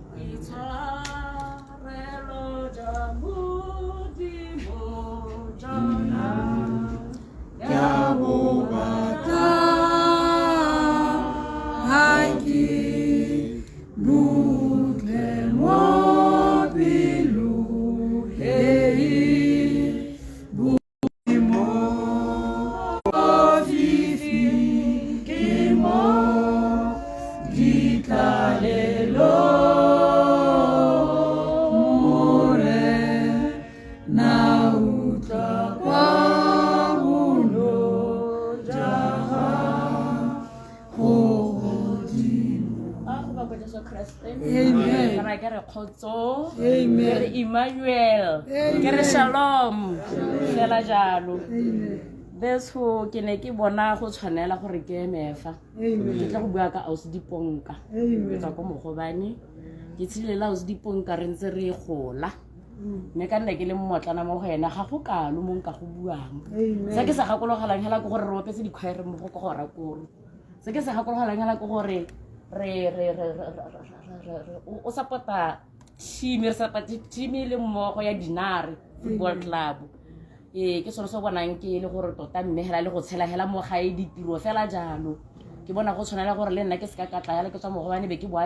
Emmanuel, Kere Shalom, Fela Jalo. Beso ke ne ke bona go tshwanela gore ke emefa ke tla go bua ka Ausi Diponka ke tswa ko Mogobane ke tshilela Ausi Diponka re ntse re gola mme ka nna ke le mmotlana mo go ena ga go kalo mo nka go buang se ke sa gakologelang hela ke gore re opetse dikhwaere mo go go rakoro se ke sa gakologelang hela ke gore o support-a team le mmogo ya Dinare Football Club ke sone se bonang ke le gore tota mme hela le go tshela hela mo gae ditiro fela jalo ke bona go tshwanela gore le nna ke se ka tla ya le ke tswa Mogobane be ke boa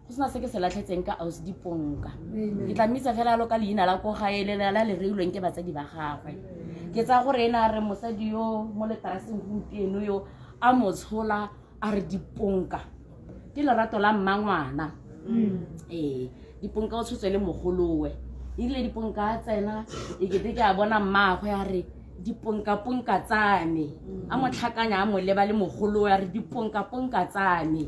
go sena se ke se latlhetseng ka Ausi Diponka ke tla mmitsa fela lo ka leina la ko gae le la le reilweng ke batsadi ba gagwe ke tsa gore ena re mosadi yo mo letaraseng gompieno yo a mo tshola a re Diponka ke lerato la mmangwana Diponka o tshotse le mogolowe ile Diponka a tsena e ke a bona mmagwe a re Diponka tsame a mo tlhakanya a mo leba le mogolowe a re Diponka tsame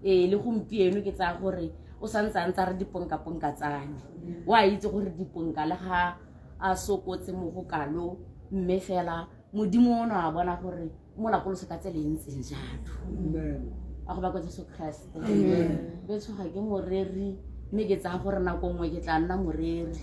le gompieno ke tsa gore o santse a ntse re Diponka tsame wa itse gore Diponka le ga a sokotse mo go kalo mme fela modimo ona a bona gore mo lapolosa ka tsele ntseng jalo a go ba go Jesu Kriste be tshoga ke moreri mme ke tsa gore nako nngwe ke tla nna moreri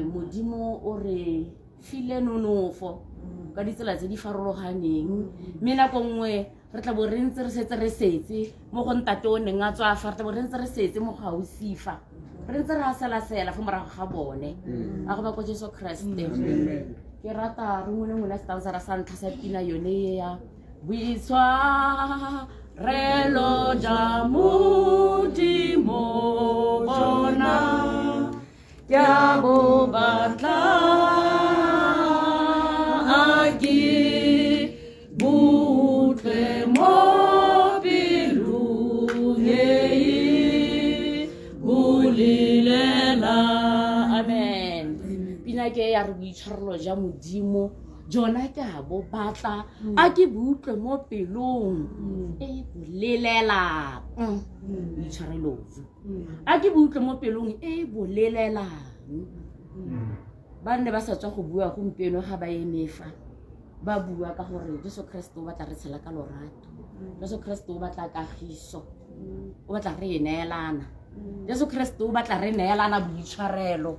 modimo o re file nonofo ka ditsela tse di farologaneng mme nako nngwe re tla bo re ntse re setse mo go ntate o neng a tswa fa re tla bo re ntse re setse mo ga Ausifa re ntse re a sela fo morago ga bone a go ba go Jesu Kriste ke rata re ngwe a stanza sa ntlha sa pina yone ya boitshwarelo ja modimo bona ke a bo batla butle mo pelong bulilela amen pina ke ya re boitshwarelo ja modimo jona ke a bo batla a ke butle mo pelong bolelela boitshwarelo a ke butle mo pelong bolelelang ba nne ba sa tswa go bua gompieno ga ba emefa ba bua ka gore Jesu Kriste o batla re tshela ka lorato Jesu Kriste o batla kagiso o batla re neelana Jesu Kriste o batla re neelana boitshwarelo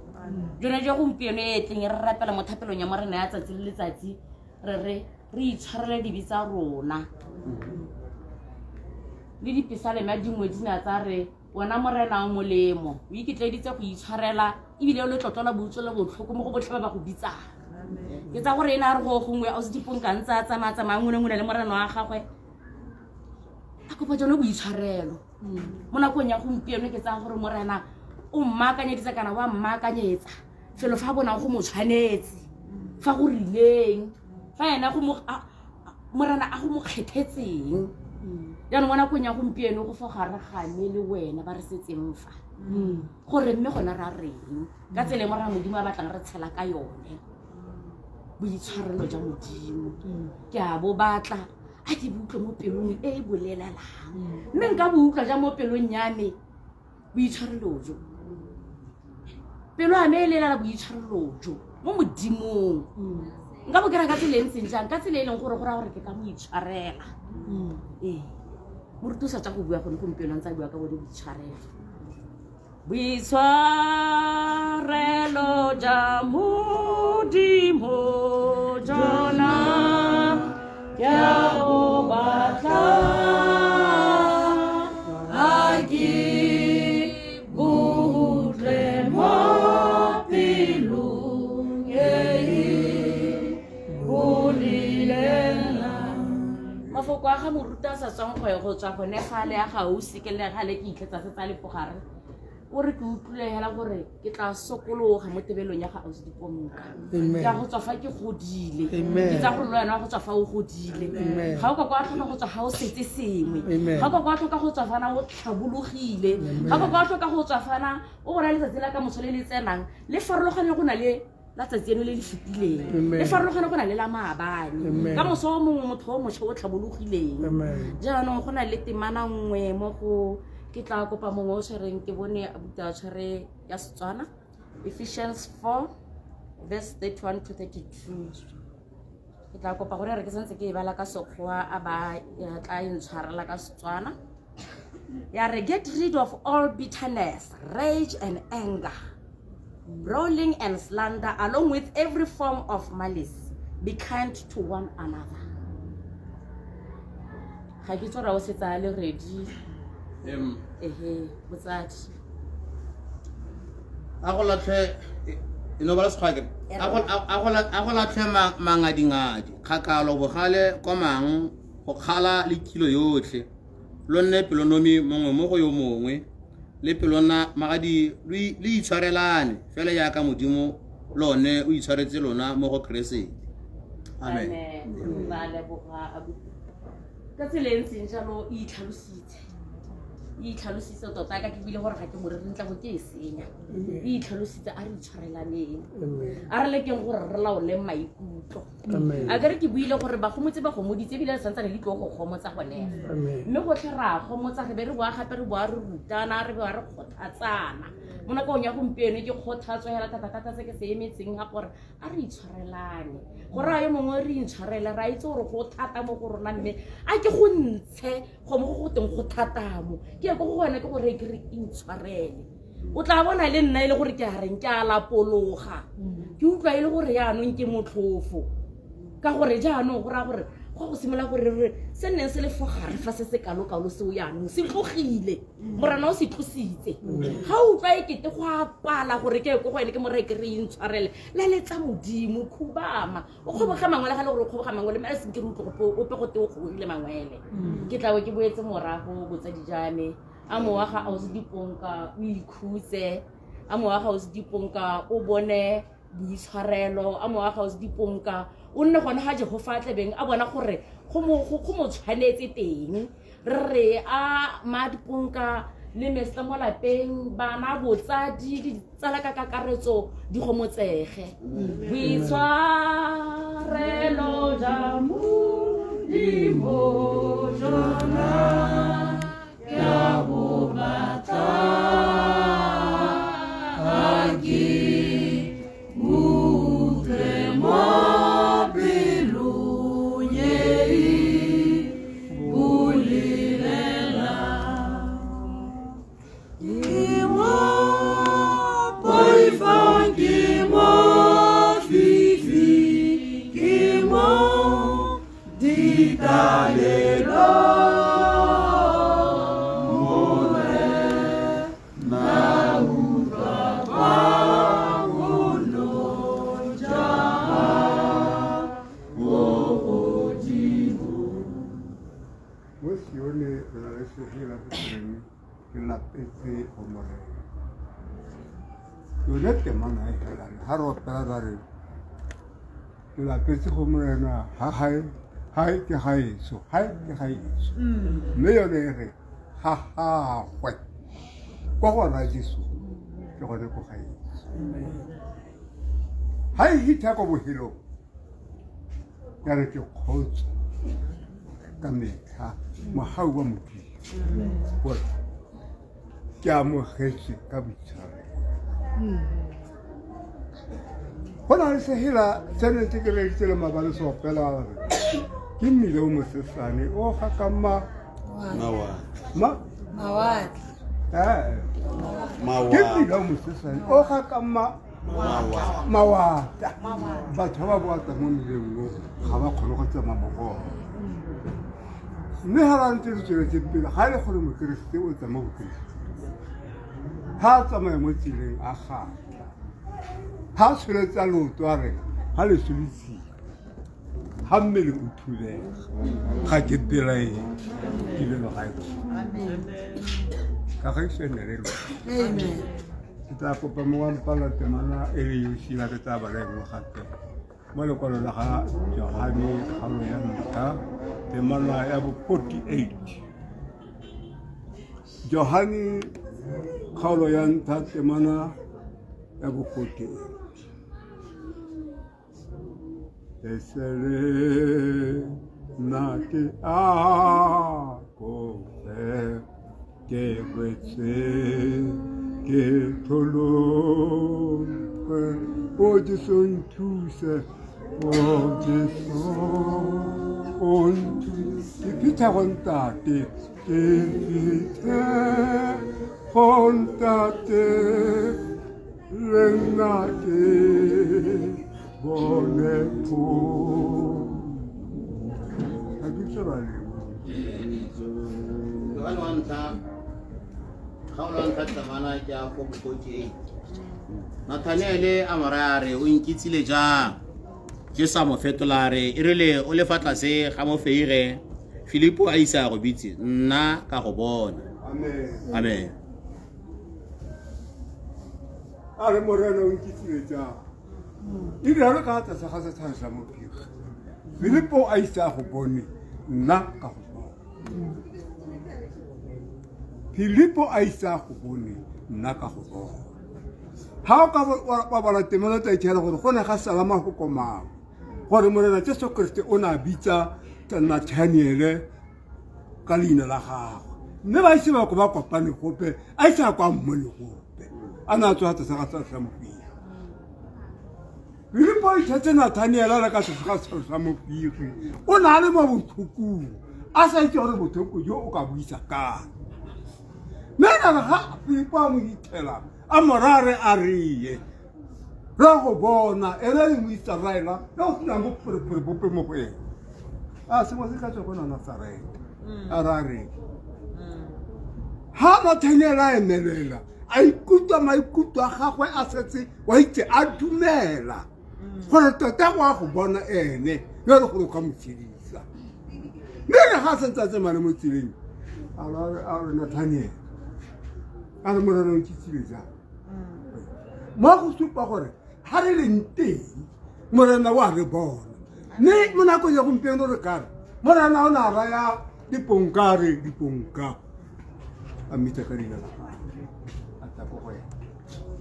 jone jo gompieno tleng re rapela mo thapelong ya morena ya tsatsi le letsatsi re itshwarele dibitsa rona le dipisaleme a dingwe dina tsa re wena morena o molemo o ikitleditse go itshwarela ebile o le tlotlola botsola botlhoko mo go botlhe ba go bitsang ke tsa gore ena re go gongwe Ausi Diponka ntse a tsamaya ngwe le morena wa gagwe a kopa jone boitshwarelo mo nakong ya gompieno ke tsa gore morena o mmaakanyeditsa kana wa mmaakanyetsa felo fa bona go mo tshwanetse fa go rileng fa ena morena a go mo kgethetseng jaanong mo nakong ya gompieno go fo gare gane le wena ba re setseng fa gore mme gona ra reng ka tsele morena modimo a batlang re tshela ka yone boitshwarelo ja modimo ke a bo batla a ke butlwe mo pelong bolelelang mme nka bo utlwa ja mo pelong ya me boitshwarelo jo pelo a me lelela boitshwarelo jo mo modimong nka bo kera ka tsela ntseng jang ka tsela leng gore go ra gore ke ka mo itshwarela mo re thusa tsa go bua gone gompieno ntse a bua ka bone boitshwarelo ja modimo jona ya go batla a ke butle mo pelong bulilela mafoko a ga moruta sa tswang go tswa gone gale ya gausi ke le gale ke itletsa se tsa lepogare o re ke utlwile hela gore ke tla sokologa mo tebelong ya ga Ausi Diponka ka go tswa fa ke godile ke tsa gore le wena go tswa fa o godile ga o ka kwa tlhoka go tswa ga o setse sengwe ga o ka kwa tlhoka go tswa fana o tlhabologile ga o ka kwa tlhoka go tswa fana o bona letsatsi la ka moso le le tsenang le farologane go na le la tsatsi eno le le fetileng le farologane go na le la maabane ka moso o mongwe motho o mošwa o tlhabologileng jaanong go na le temana nngwe mo go ke tla kopa mongwe o tshwereng ke bone abuta tshwere ya Setswana Ephesians 4 verse 31 to 32 ke tla kopa gore re ke santse ke e bala ka Sekgowa a ba tla intshwarela ka Setswana. Ya re, get rid of all bitterness, rage and anger, brawling and slander, along with every form of malice. Be kind to one another. Ga ke tsora o setsa le ready. Botsadi. a go latlhe ino ba le sekgwake a go latlhe mangadingadi kgakalo bogale kwa mang go kgala le kilo yotlhe lo nne pelonomi mongwe mo go yo mongwe le pelona magadi le itshwarelane fela jaaka modimo lone o itshwaretse lona mo go Keresete. Amen. Ba leboga abuti. Ka tsela e ntseng jalo e itlhalositse tota ka ke bile gore ga ke mo re ntla go ke e senya. E itlhalositse a re itshwarelaneng. A re lekeng gore re laole maikutlo. A ke re ke buile gore ba gomotse ba gomoditse bile santsa le tlo go gomotsa gone. Mme go tle ra gomotsa re be re boa gape re boa re rutana re boa re kgothatsana. Mo nakong ya gompieno ke kgothatso hela thata se ke se emetseng ga gore a re itshwarelane gore a yo mongwe re itshwarele ra itse gore go thata mo go rona mme a ke go ntshe go mo go teng go thata mo ke go gone ke gore ke re intshwarele o tla bona le nna ile gore ke a reng ke a lapologa ke utlwa ile gore yaanong ke motlhofo ka gore jaanong go ra gore go simola gore re se nne se le fogare fa se se kalokalo se o yaanong se tlogile morana o se tlositse ga o utlwa ekete go apala gore ke go ene ke mo re ke re intshwarele le letsa modimo khubama o kgoboga mangwele ga le gore o kgoboga mangwele mme a se ke re utlwa go ope go te o kgobogile mangwele ke tlawe ke boetse morago botsadi jame a moaga a o se diponka o ikhutse a moaga o se diponka o bone boitshwarelo a moaga o se diponka o nne gona ga Jehova tlebeng a bona gore go mo tshwanetse teng re a madiponka le mesta mo lapeng bana botsadi di tsala ka kakaretso di gomotsege boitshwarelo ja modimo jona ya bo batla Yolete mana helan haro peladare la pesi homrena hai ke hai so me yo re ha hwe kwa gona Jesu ke gone go hai hita go bohelo ya re ke khotsa ka metha mohau wa motho wa ke a mo khetse ka bitshare Hona le sehela tsene tse ke re tsele mabale so pela ke mmile o mosesane o ga ka ma ke mmile o mosesane o ga ka mawata batho ba boata mo mmileng ga ba kgone go tsama mogo mme ha ba ntse tsele tse pele ga le gore mokeresete o tsama bokeresete ha tsamaya mo tseleng a ga ha tshwetsa loto a re ha le solitsi ha mmele o thule ga ke telae ke le ga ka ga se ne re amen tsa kopa mo wa mpala temana e le yosi la tsa ba le go gape mo le kono la ga Johani khalo ya nta temana ya bo 48 Johani khalo ya nta temana ya bo 48 Esele nati a kofe ke wetse ke tolo o Jesu ntuse Jesu, ke phitha go ntate, ke phithe go ntate, le nna ke bone po. Ha ke tseba le. Yohane wa ntlha kgaolo ya ntlha tsamana ke ya 4:48. Nathanaele a mo raya a re, o nkitsile jang? Jesu a mo fetola a re, e rile o le fa tlase ga mofeire Filipo a isa go bitse, nna ka go bona. Amen. Amen. A re morena o nkitsile jang? E re ka tsa sa ga se tshwana sa mophiga. Filipo a isa go bone, nna ka go bona. Filipo a isa go bone, nna ka go bona. Ha o ka ba bala temela tsa itshela gore go ne ga salama go komang. Gore morena Jesu Kriste o na bitsa Nathaniele ka leina la gagwe. Mme ba ise ba go ba kopane gope, a isa kwa mmone gope. A na tswa tsa ga sa mophiga. Filipo a itshetse Nathaniele la ka se ga sa mophiga. O na le mo botlhokong. A sa itse gore botlhoko jo o ka buisa ka. Mme ga Filipo a mo ithela a morare a riye ra go bona ere le Moiseraela ya o sena go bope mo go ena a se mo se ka tswa bona Nazareta a ra re ha Nathaniele a emelela a ikutlwa maikutlo a gagwe a setse wa itse a dumela gore tota go a go bona ene yo le gore ka motshedisa mme le ga se ntse mane mo tseleng a re Nathaniele a re morena o nkitsile jang mo go supa gore ha re le nteng morena wa re bona mme mo nako ya gompieno re kare morena o na raya diponka a mmitsa ka leina la gagwe a tla go wena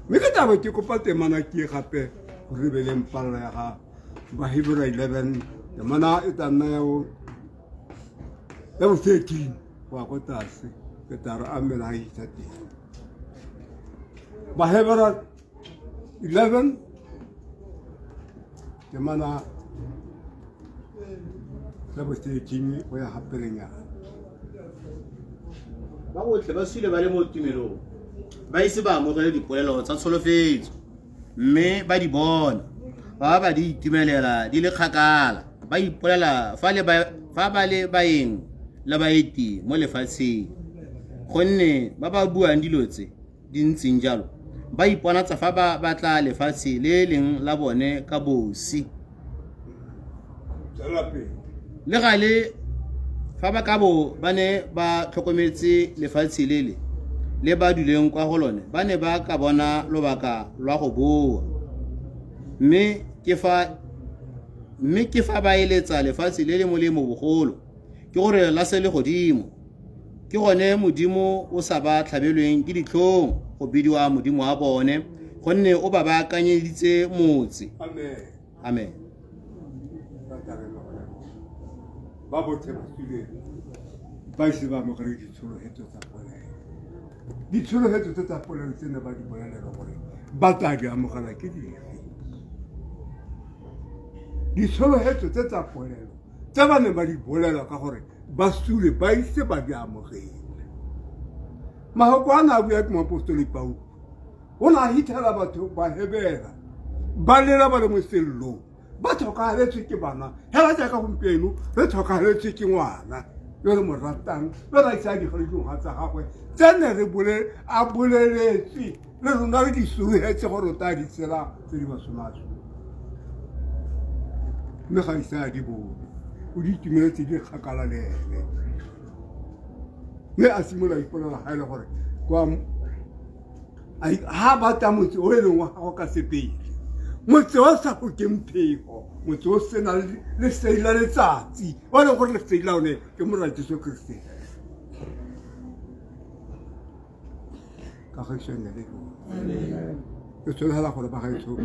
mme ke taba ke kopa temana ke gape go re beleng palla ya ga Bahebra 11 temana e tla nna ya bo 13 wa go tase ke tara a mela a itsa teng Bahebra 11 temana la bo 13 go ya haperenyana Ba botlhe ba sile ba le mo tumelong ba ise ba amogele dipolelo tsa tsholofetso mme ba di bona ba di itumelela di le kgakala ba ipolela fa ba le baeng la baeti mo lefatsheng gonne ba ba buang dilo tse di ntseng jalo ba ipona tsa fa ba batla lefatshe le leng la bone ka bosi le gale fa ba ka bo ba ne ba tlhokometse lefatshe le ba duleng kwa go lone ba ne ba ka bona lobaka lwa go boa mme ke fa ba eletsa lefatshe le molemo bogolo ke gore la se le godimo ke gone modimo o sa ba tlhabelweng ke ditlhong go bidiwa modimo wa bone gonne o ba baakanyeditse motse amen ba botlhe ba tswile ba ise ba amogele ditsholofetso tsa polelo ditsholofetso tsa polelo tse ne ba di bolelela gore ba tla di amogela ke dife ditsholofetso tse tsa polelo tse ba ne ba di bolela ka gore ba sule ba ise ba di amogele mahoko a na bua ke moapostoli Paulo o na hithela batho ba hebela ba lela ba le mo sellong ba tlhokagaletswe ke bana hela jaaka gompieno re tlhokagaletswe ke ngwana yo re mo ratang yo ra isa digoledingwa tsa gagwe tsene a boleletswe le rona re di sologetse gore o tla di tsela tse di masomaso mme ga isa di bone o di itumeletse di kgakala le ene mme a simola ipolela ga e le gore ha ba tla motse o e leng wa gago ka sepele motse o sa go keng phego motse o sena le seila letsatsi o leng gore le seila one ke morena Jesu Kriste ka gaisone le ke tsholela gore ba gaetso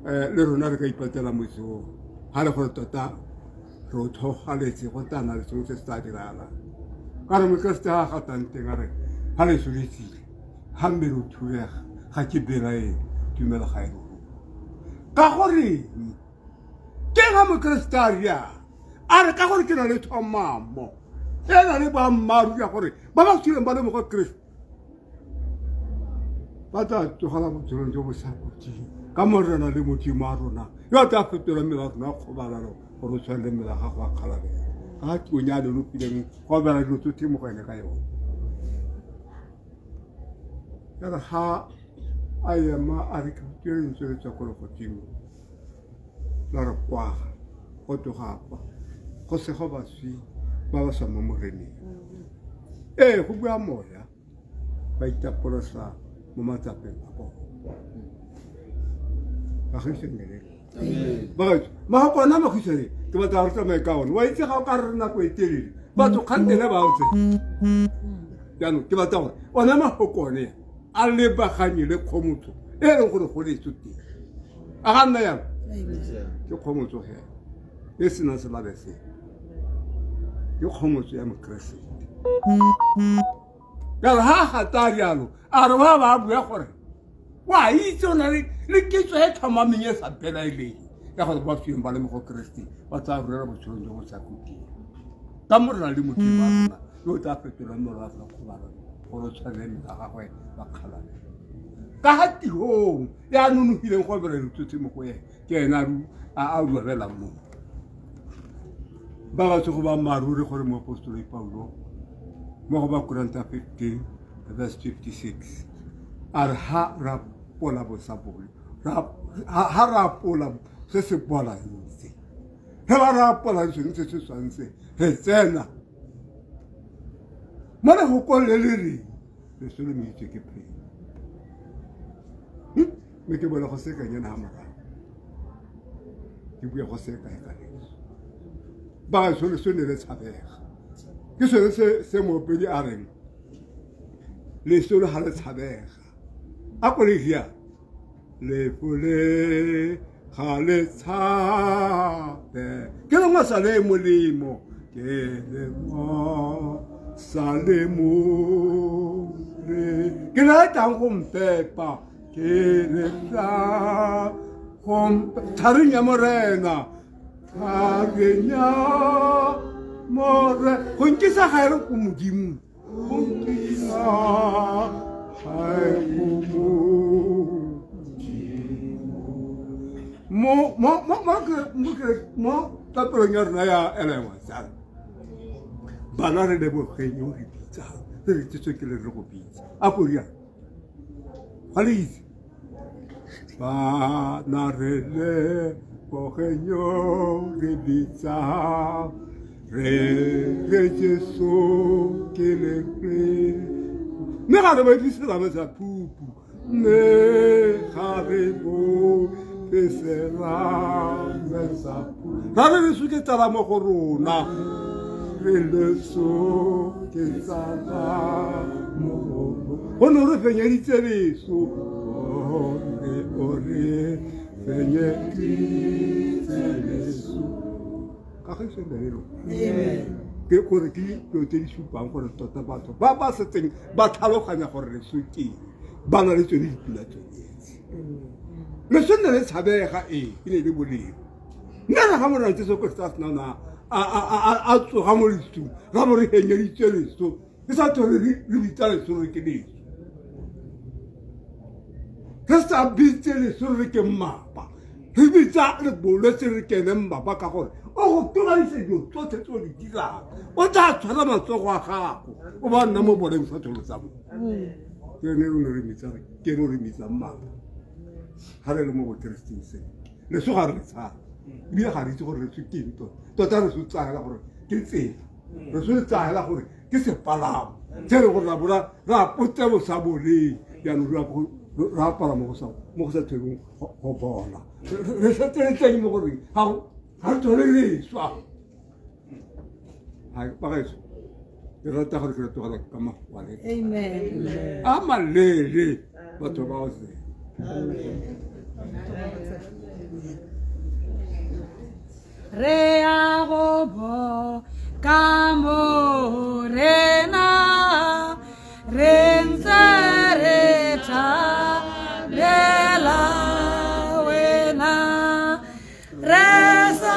le rona re ka ipatela motse o ga le gore tota re o thogaletse go tana le sengwe se se tla dirala ka re mokeresete ga a gatang teng a re ga le soletsile ga mmele o thubega ga ke belae tumelo ga e ka goreng ke ga mokristaria a re ka gore ke na le thomamo e na le boammaaruri ya gore ba ba tswileng ba le mo go Kristo ba tla tsogela botshelong jo bo sa kotsing ka morena le modimo a rona yo a tla fetola mmele wa rona kgobalalo gore o tshwane le mmele wa gago a kgalalela ga tionya le lopileng go bela dilo tsotlhe mo go ene ka yone ya re ga a ema a re katirentse le tswa ko legodimo la re kwaga go togakwa go sego baswi ba ba sa mo moreneng ee go bua moya ba itapolosa mo matsapeng a bona bagisenelele bagaetso magakwana magisane ke batla go tsamaye ka one wa itse ga o ka re nako e telele batho kgantele ba otse jaanong ke batla gore ona magokone a lebaganye le kgomotso e leng gore go letso teng a ga nna yalo ke kgomotso hela e sena selabe se ke kgomotso ya mokeresete jalo ha gata rialo a re ba ba bua gore wa itse o na le kitso e tlhomameng e sa pelaeleng ya gore ba fieng ba le mo go keresete ba tsa rurela botshelong jo bo sa koking ka morena le modimo wa rona yo o tla fetola mmele wa rona kgobala gore o tshwanele mmele a gagwe ba kgalale ka ga tirong e a nonofileng go bera ditsotse mo go ene ke ena a duebelang mo ba ba go ba maruri gore mo apostolo Paulo mo go ba Koranta 15 verse 56 a re ha ra pola bo sa bolo ha ra pola se se bola ntse he ba ra pola se se swantse he tsena mo le go kolele le se le mitse ke pe me ke bola go se ka nyana ha mara ke bua go se ka e ka le ba so le sone le tshabega ke se mo pedi a reng le sone ha le tshabega a ko le dia le pole ga le tshabe ke le ngasa le molemo ke le mo sa le mo ke la tang go mpepa ke le la go tharinya morena tharinya more go nkisa ga re go modimo go nkisa hai mo tapelong ya rona ya elewa tsala bana re le bogenyo re bitsa re tsetswe ke le re go bitsa a go ria ga le itse bana re le bogenyo re bitsa re Jesu ke le me ga re ba bitsa ba tsa pupu me ga re bo pesera mesa ra re suke tsala mo go rona re le so ke tsala mo go no re fenyeditse leso ore fenyeditse leso ka ge se ndelo ke gore ke yo te di supang gore tota batho ba ba setseng ba tlhaloganya gore re suke ba na le tsone dipula tsone le sone le tshabega e ne le boleng nna ga mona tse so ko sta nana a tsoga mo lestu ga mo re henyeditse leso ke sa tore re bitsa leso re ke leso ke sa bitse leso re ke mmapa re bitsa le bolo se re ke ne mmapa ka gore o go tloga ise dio tsotlhe tso di dira o tla tshwara matsogo a gago o ba nna mo boleng sa tsholo tsa mo ke ne o re mitsa ke no re mitsa mmapa ha re le mo bokeresting se le so ga re tsara ebile ga re itse gore re tswikeng tota re se tsaya gore ke tsela re se tsaya gore ke sepalamo se re gore ra bona ra potse bo sa bole ya no ra pala mo go sa tsweng go bona re se tseng mo gore ha tsole le swa ha ba ga itse re rata gore re tloga ka mafwale Amen. amalele batho ba o se Re a go bo ka morena re ntse re thabela wena re sa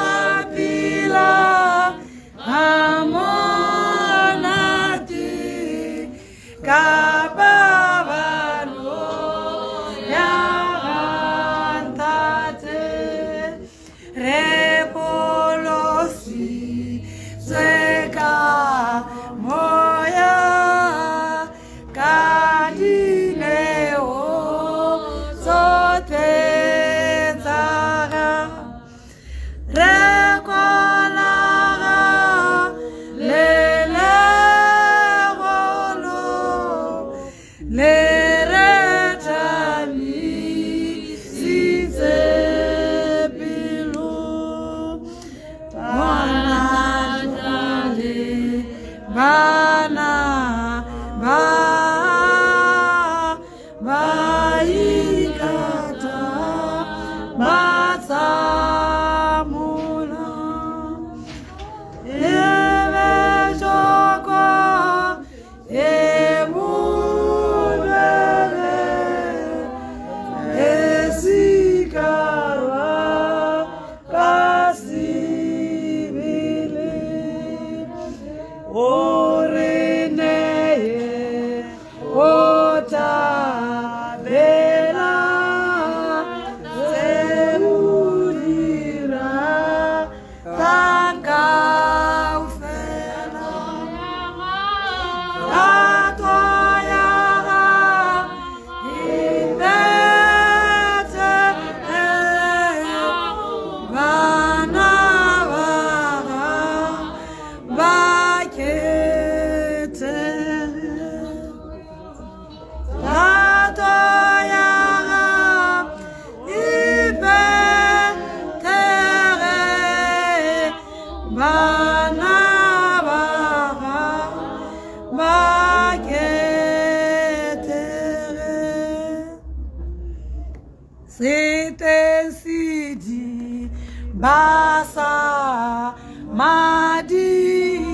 Basa Madi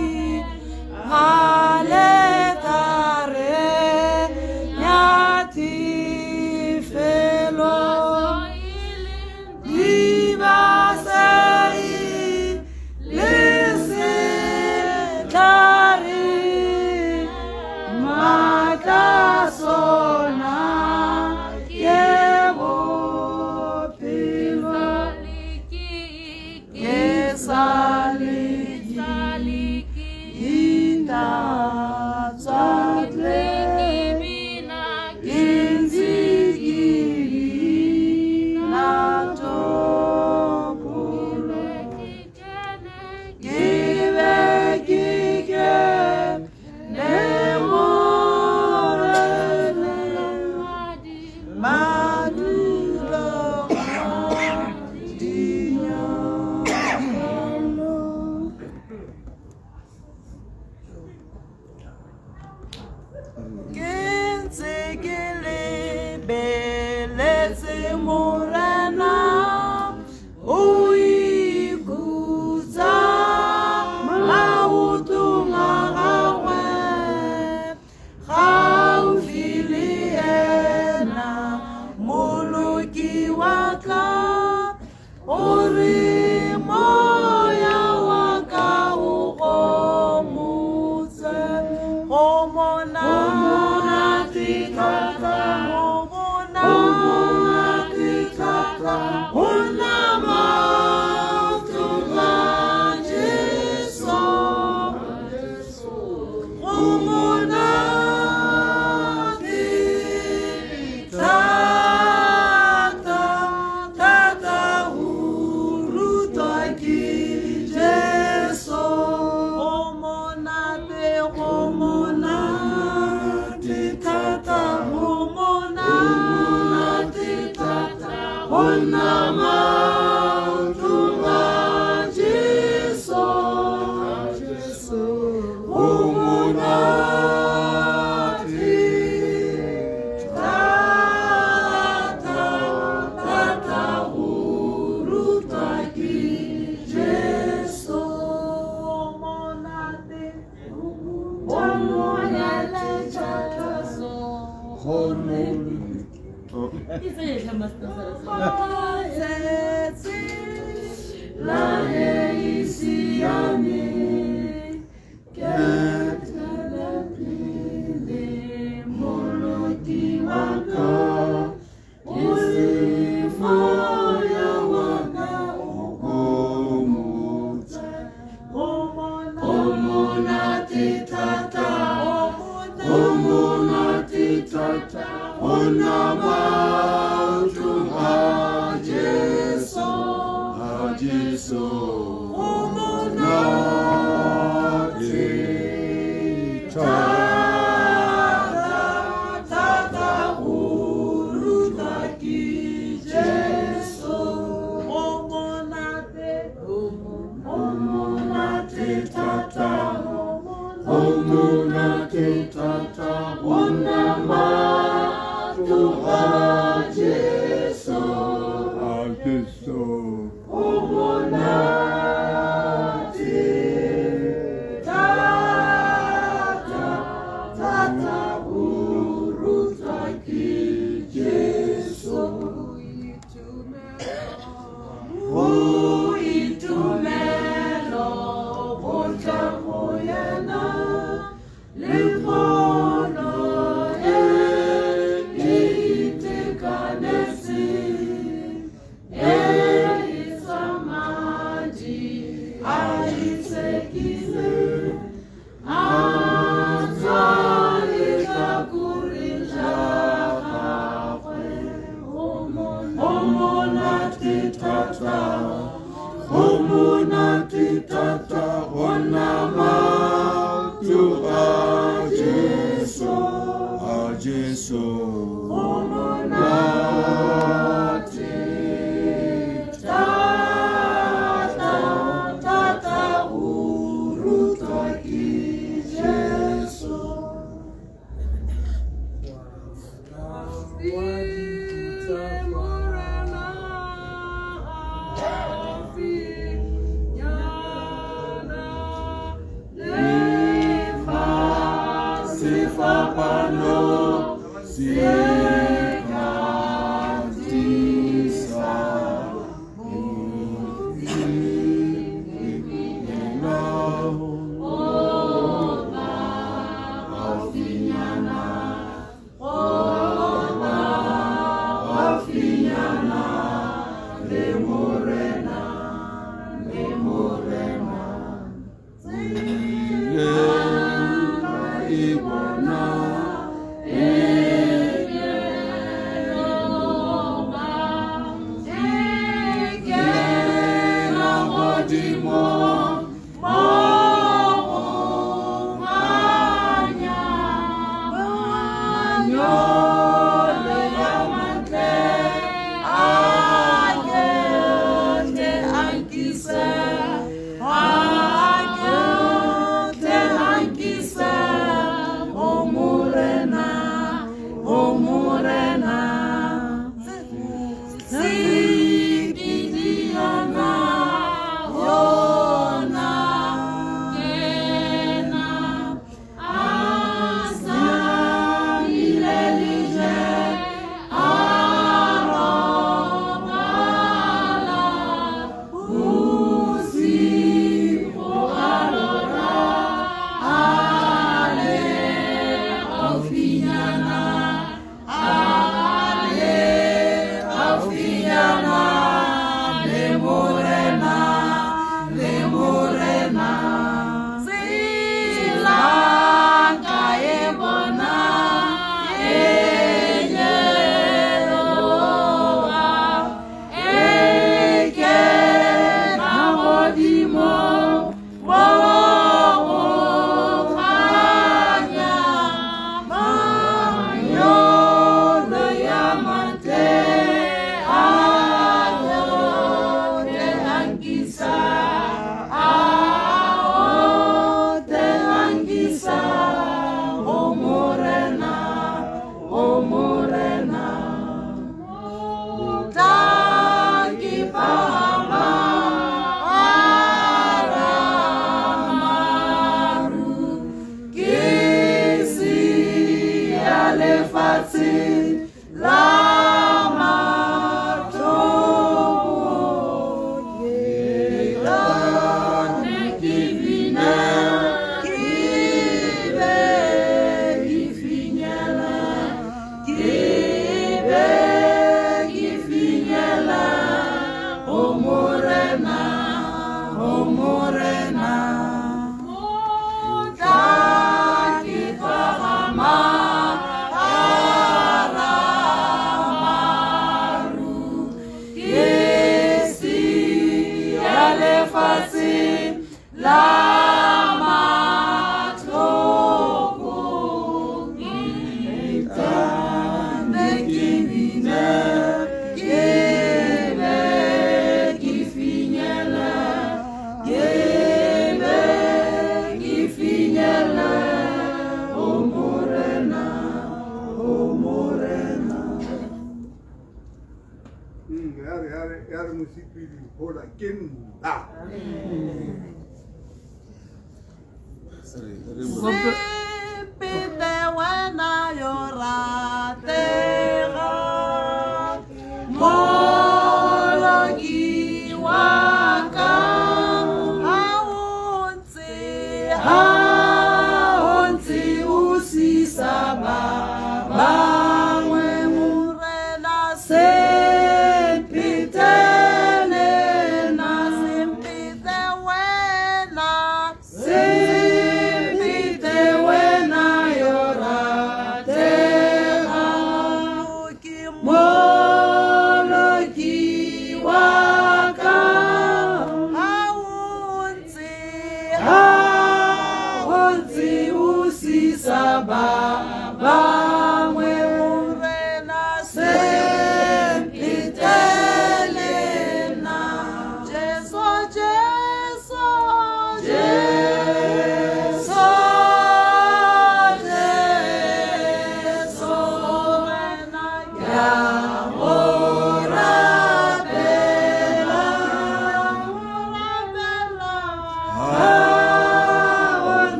Aletare Yati Felo Divasei Lisitari Matasona Yevo Pilva Saliki Inda Zadle Inzigi Natokule Give Kike Nemorele Madula Dinya Kinsekele beleze morana uikuza mautunga gawe gaufiliena muluki waka uri moya waka ukomuse omona Omunati Ibona ya re mosepedi gola ke nna Se